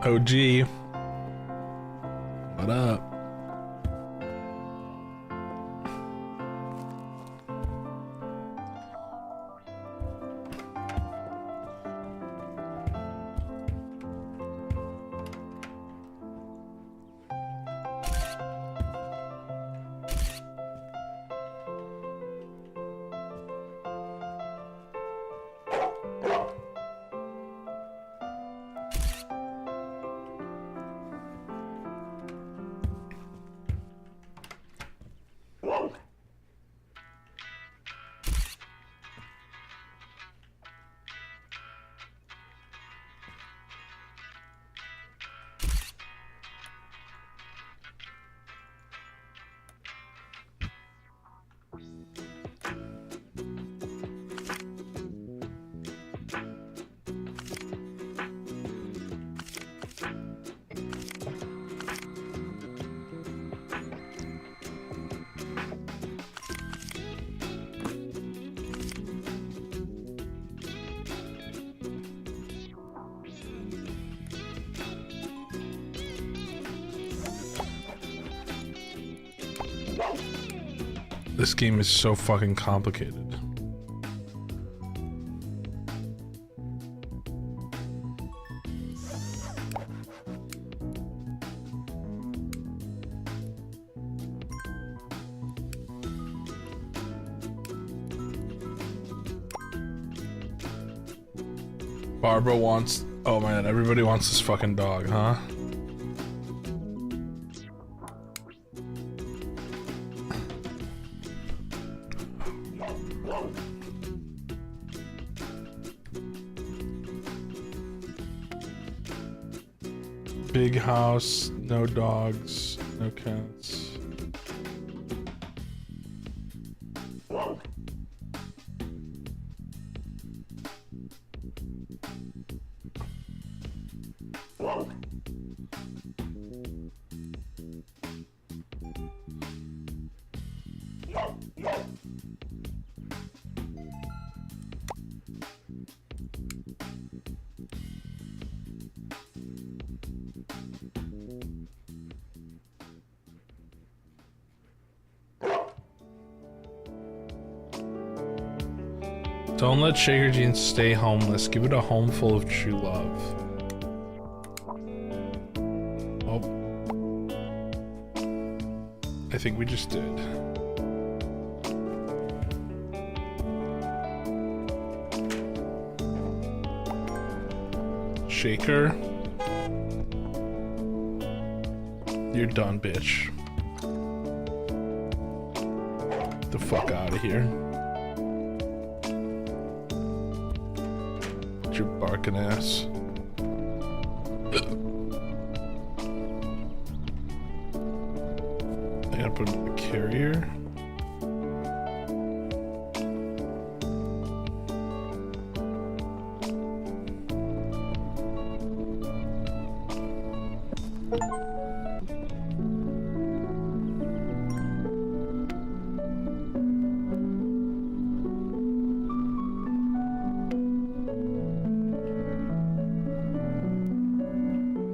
OG. What up? This game is so fucking complicated. Barbara wants... Oh man, everybody wants this fucking dog, huh? Big house, no dogs, no cats. Don't let Shaker Jeans stay homeless. Give it a home full of true love. Oh. I think we just did. Shaker. You're done, bitch. Get the fuck out of here. Your barking ass. I gotta put it in the carrier.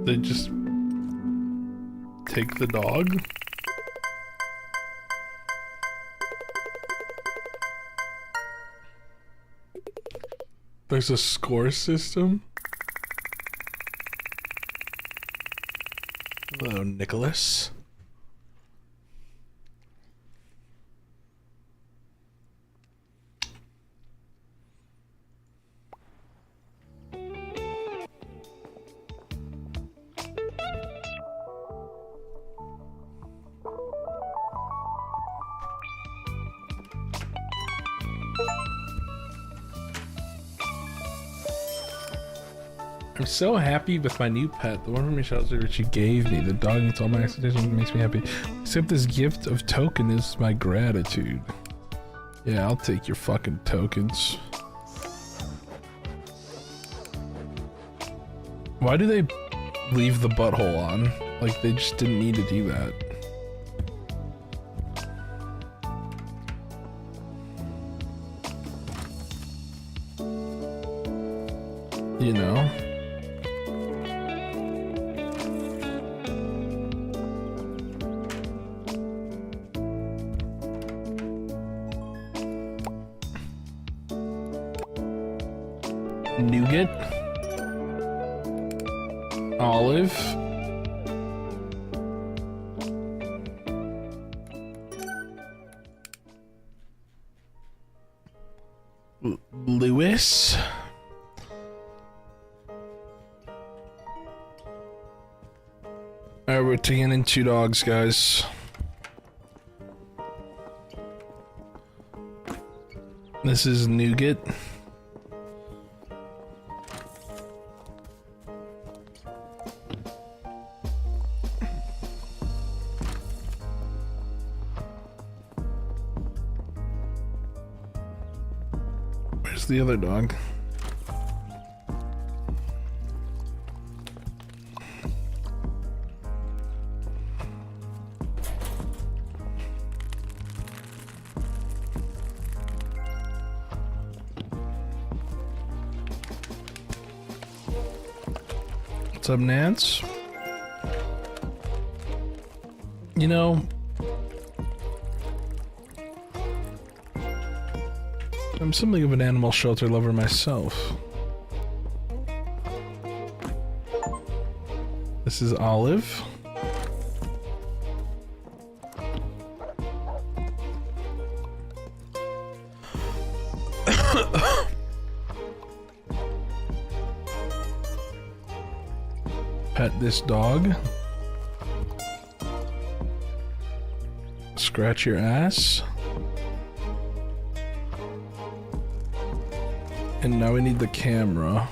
They just take the dog? There's a score system? Hello, Nicholas. I'm so happy with my new pet, the one from your shelter which you gave me. The dog meets all my expectations and makes me happy. Except this gift of token is my gratitude. Yeah, I'll take your fucking tokens. Why do they leave the butthole on? Like, they just didn't need to do that. You know? Nougat? Olive? Lewis? Alright, we're taking in 2 dogs, guys. This is Nougat. Where's the other dog? What's up, Nance? You know, I'm something of an animal shelter lover myself. This is Olive. Pet this dog. Scratch your ass. And now we need the camera.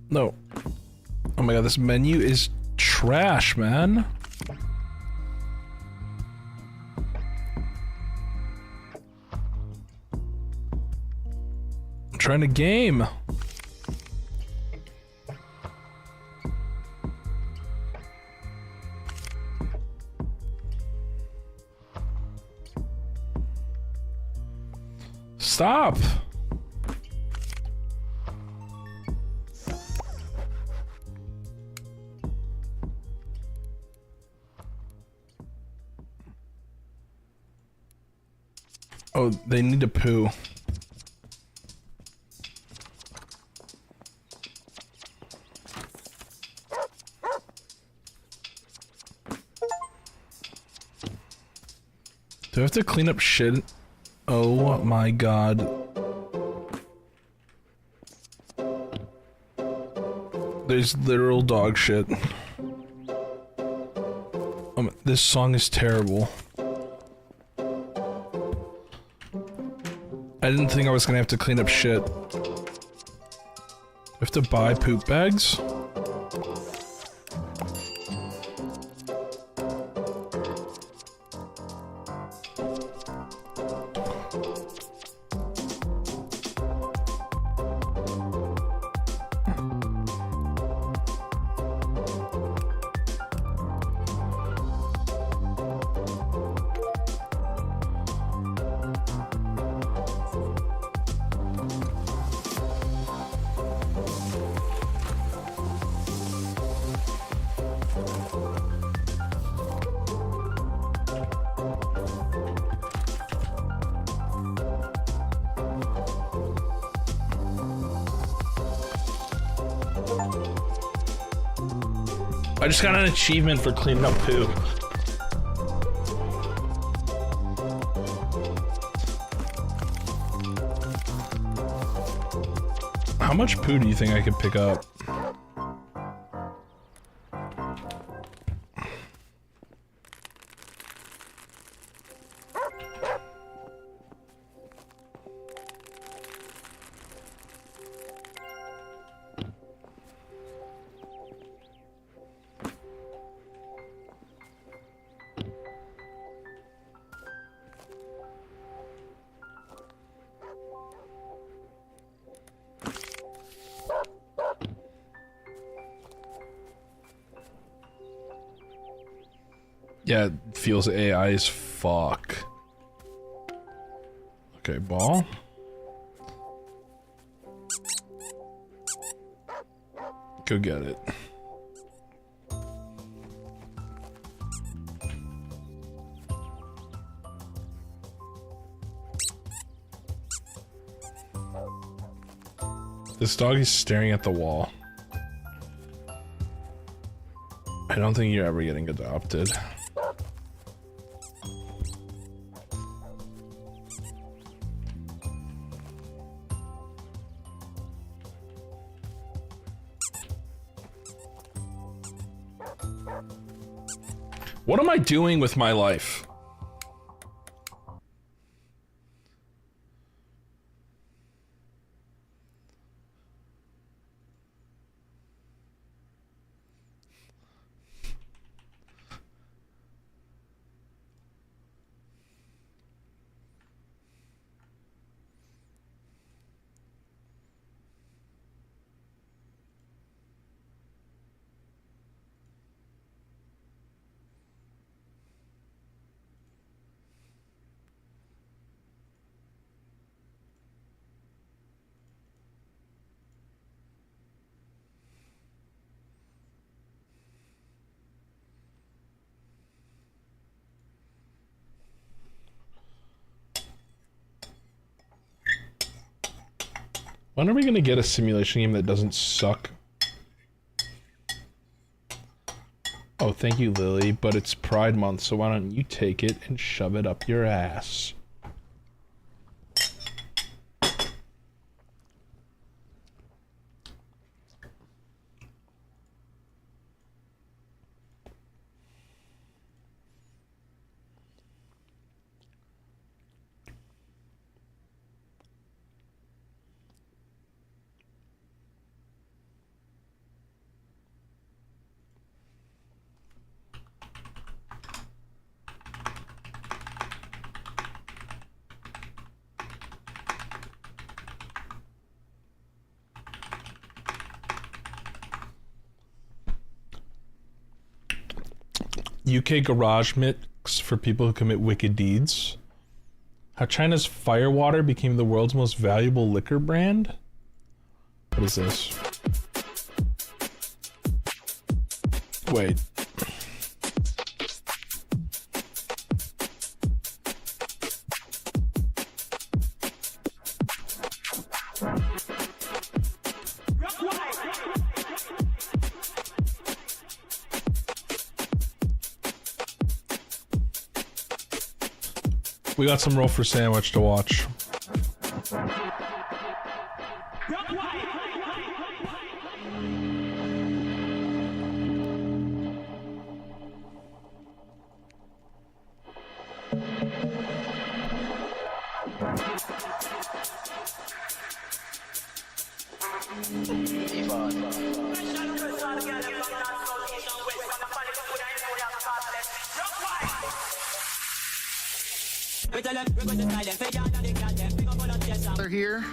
No. Oh my god, this menu is trash, man. I'm trying to game. Stop. Oh, they need to poo. Do I have to clean up shit? Oh my god. There's literal dog shit. This song is terrible. I didn't think I was gonna have to clean up shit. I have to buy poop bags? I just got an achievement for cleaning up poo. How much poo do you think I could pick up? Yeah, it feels AI as fuck. Okay, ball. Go get it. This dog is staring at the wall. I don't think you're ever getting adopted. What am I doing with my life? When are we gonna get a simulation game that doesn't suck? Oh, thank you, Lily, but it's Pride Month, so why don't you take it and shove it up your ass? UK garage mix for people who commit wicked deeds. How China's Firewater became the world's most valuable liquor brand? What is this? Wait. We got some roll for sandwich to watch. They're here.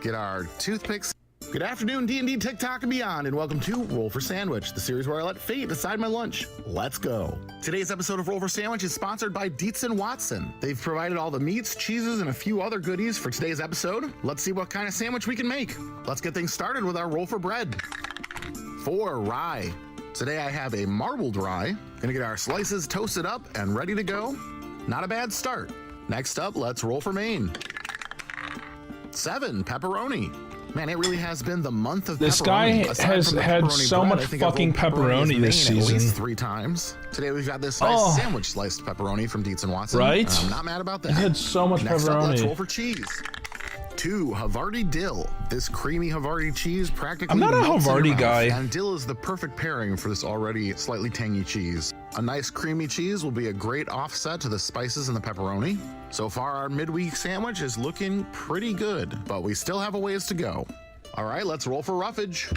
Get our toothpicks. Good afternoon, D&D, TikTok, and beyond, and welcome to Roll for Sandwich, the series where I let fate decide my lunch. Let's go. Today's episode of Roll for Sandwich is sponsored by Dietz & Watson. They've provided all the meats, cheeses, and a few other goodies for today's episode. Let's see what kind of sandwich we can make. Let's get things started with our roll for bread. For rye. Today I have a marbled rye. Gonna get our slices toasted up and ready to go. Not a bad start. Next up, let's roll for Maine. 7, pepperoni. Man, it really has been the month of this pepperoni. This guy has had so much fucking pepperoni this season. At least 3 times. Today we've got this nice sandwich sliced pepperoni from Dietz & Watson. Right? I'm not mad about that. It had so much Next pepperoni. Up, let's roll for cheese. 2, Havarti dill. This creamy Havarti cheese practically I'm not a melts in your Havarti mouth, guy. and dill is the perfect pairing for this already slightly tangy cheese. A nice creamy cheese will be a great offset to the spices and the pepperoni. So far, our midweek sandwich is looking pretty good, but we still have a ways to go. All right, let's roll for roughage.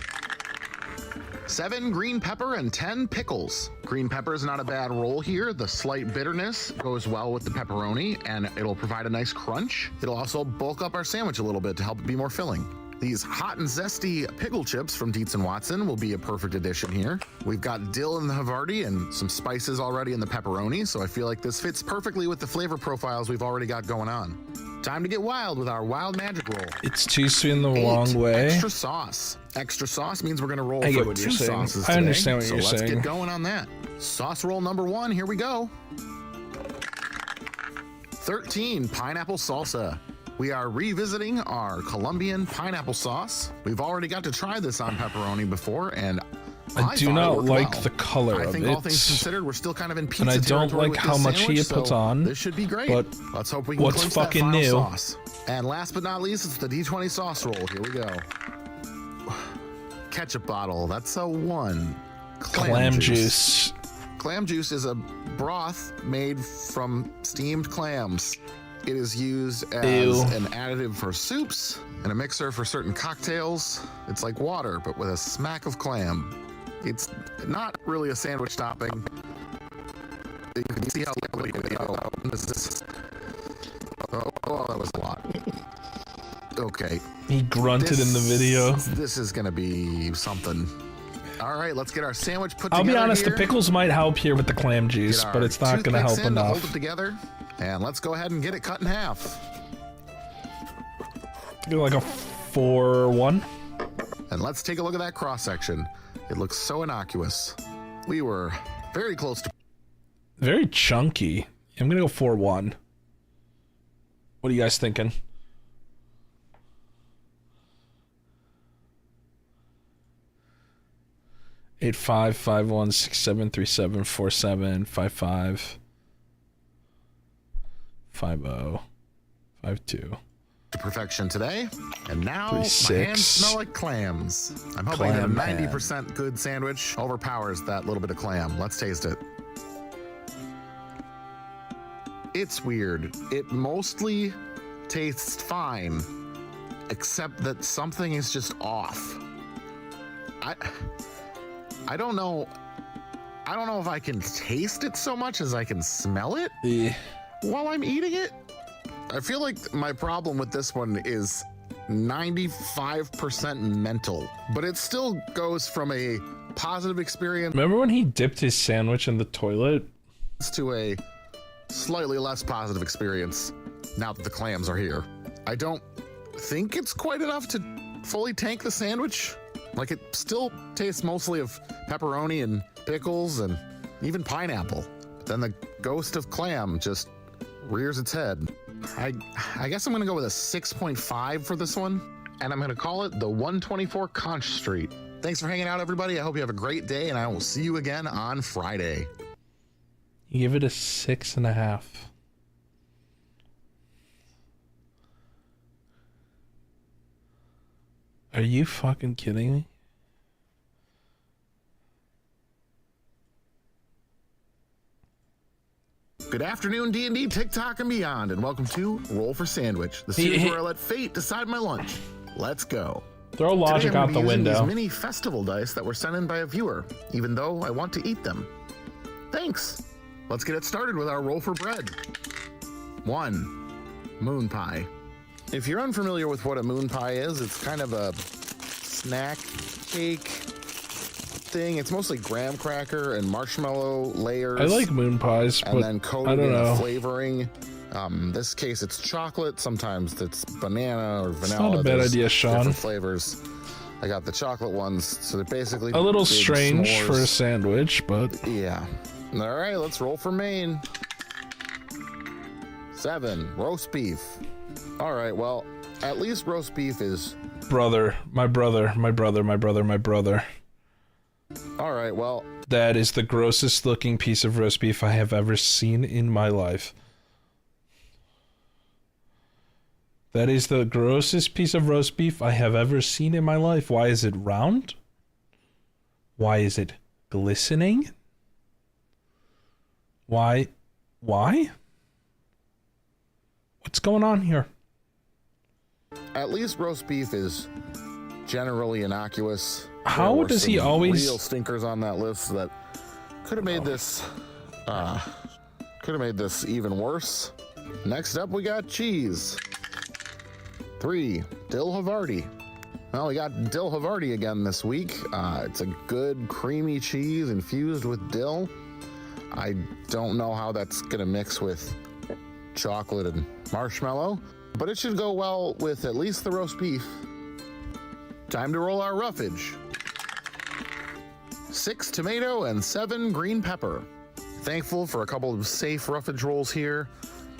7 green pepper and 10 pickles. Green pepper is not a bad roll here. The slight bitterness goes well with the pepperoni and it'll provide a nice crunch. It'll also bulk up our sandwich a little bit to help it be more filling. These hot and zesty pickle chips from Dietz & Watson will be a perfect addition here. We've got dill in the Havarti and some spices already in the pepperoni, so I feel like this fits perfectly with the flavor profiles we've already got going on. Time to get wild with our wild magic roll. It's too soon the 8, wrong way. Extra sauce. Extra sauce means we're gonna roll I get for what 2 you're saying. sauces I today. understand what so you're let's saying. get going on that. Sauce roll number 1, here we go. 13, pineapple salsa. We are revisiting our Colombian pineapple sauce. We've already got to try this on pepperoni before, and I do thought it not worked like well. the color I of think it. all things considered, we're still kind of in pizza And I don't territory like with how this much he sandwich, puts so on, This should be great. but Let's hope we can what's clinch that fucking final new? sauce. And last but not least, it's the D20 sauce roll. Here we go. Ketchup bottle. That's a 1. Clam juice. Clam juice is a broth made from steamed clams. It is used as Ew. an additive for soups and a mixer for certain cocktails. It's like water, but with a smack of clam. It's not really a sandwich topping. You can see how this is. Oh, that was a lot. Okay. He grunted in the video. This is gonna be something. All right, let's get our sandwich put I'll together. be honest, here. the pickles might help here with the clam Get juice, our but it's not going to toothpicks help in to enough. Hold it together, and let's go ahead and get it cut in half. Do like a 4-1. And let's take a look at that cross section. It looks so innocuous. We were very close to. Very chunky. I'm going to go 4-1. What are you guys thinking? Eight 5 5 1 6 7 3 7 4 7 5 5 5 0 5 2. To perfection today, and now 3 my 6. hands smell like clams. I'm hoping Clam that a man. 90% good sandwich overpowers that little bit of clam. Let's taste it. It's weird. It mostly tastes fine, except that something is just off. I don't know. I don't know if I can taste it so much as I can smell it while I'm eating it. I feel like my problem with this one is 95% mental, but it still goes from a positive experience Remember when he dipped his sandwich in the toilet? to a slightly less positive experience now that the clams are here. I don't think it's quite enough to fully tank the sandwich. Like, it still tastes mostly of pepperoni and pickles and even pineapple. But then the ghost of clam just rears its head. I guess I'm gonna go with a 6.5 for this one, and I'm gonna call it the 124 Conch Street. Thanks for hanging out, everybody. I hope you have a great day, and I will see you again on Friday. You give it a 6.5. Are you fucking kidding me? Good afternoon, D&D, TikTok, and beyond, and welcome to Roll for Sandwich, the series where I let fate decide my lunch. Let's go. Throw logic Today I'm out gonna the be using window. These mini festival dice that were sent in by a viewer, even though I want to eat them. Thanks. Let's get it started with our roll for bread. 1, moon pie. If you're unfamiliar with what a moon pie is, it's kind of a snack cake thing. It's mostly graham cracker and marshmallow layers. I like moon pies, And but then I coated don't in know. a flavoring. This case, it's chocolate. Sometimes it's banana or vanilla. It's not a bad There's idea, Sean. Different flavors. I got the chocolate ones, so they're basically A little big strange for a s'mores. sandwich, but Yeah. All right, let's roll for Maine. 7, roast beef. All right, well, at least roast beef is. brother, my brother, my brother, my brother, my brother. All right, well, That is the grossest looking piece of roast beef I have ever seen in my life. That is the grossest piece of roast beef I have ever seen in my life. Why is it round? Why is it glistening? Why? What's going on here? At least roast beef is generally innocuous. How There were does he some always- real stinkers on that list that could have made this even worse. Next up, we got cheese. 3, dill Havarti. Well, we got dill Havarti again this week. It's a good creamy cheese infused with dill. I don't know how that's gonna mix with chocolate and marshmallow, but it should go well with at least the roast beef. Time to roll our roughage. 6 tomato and 7 green pepper. Thankful for a couple of safe roughage rolls here.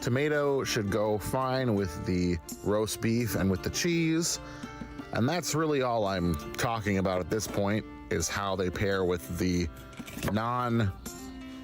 Tomato should go fine with the roast beef and with the cheese. And that's really all I'm talking about at this point, is how they pair with the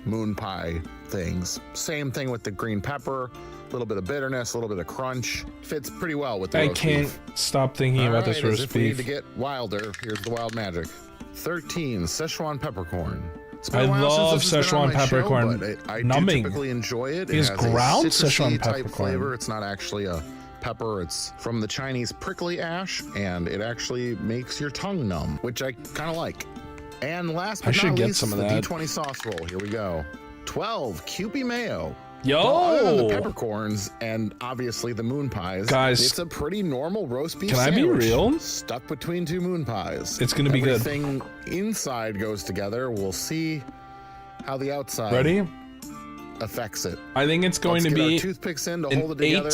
non-moon pie things. Same thing with the green pepper, a little bit of bitterness, a little bit of crunch. Fits pretty well with the I roast can't beef. stop thinking about this As roast if we need to beef. get wilder, here's the wild magic. 13, Szechuan peppercorn. It's been I a while since love this has been on Szechuan my show, peppercorn. but I Numbing. do typically enjoy it. Is It has ground a citrusy Szechuan type peppercorn. flavor. It's not actually a pepper. It's from the Chinese prickly ash, and it actually makes your tongue numb, which I kind of like. And last I but should not get least, some of the that. D20 sauce roll. Here we go. 12, Kewpie mayo. Yo! Well, other than the peppercorns and obviously the moon pies, Guys, it's a pretty normal roast beef can I be sandwich real? stuck between 2 moon pies. It's gonna be good. Everything inside goes together. We'll see how the outside Ready? affects it. I think it's going Let's to get our be toothpicks in to an hold it together,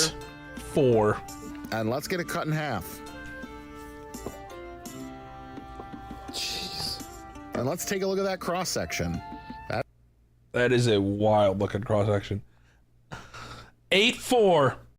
8-4. and let's get it cut in half. Jeez. And let's take a look at that cross section. That is a wild looking cross section. 8-4.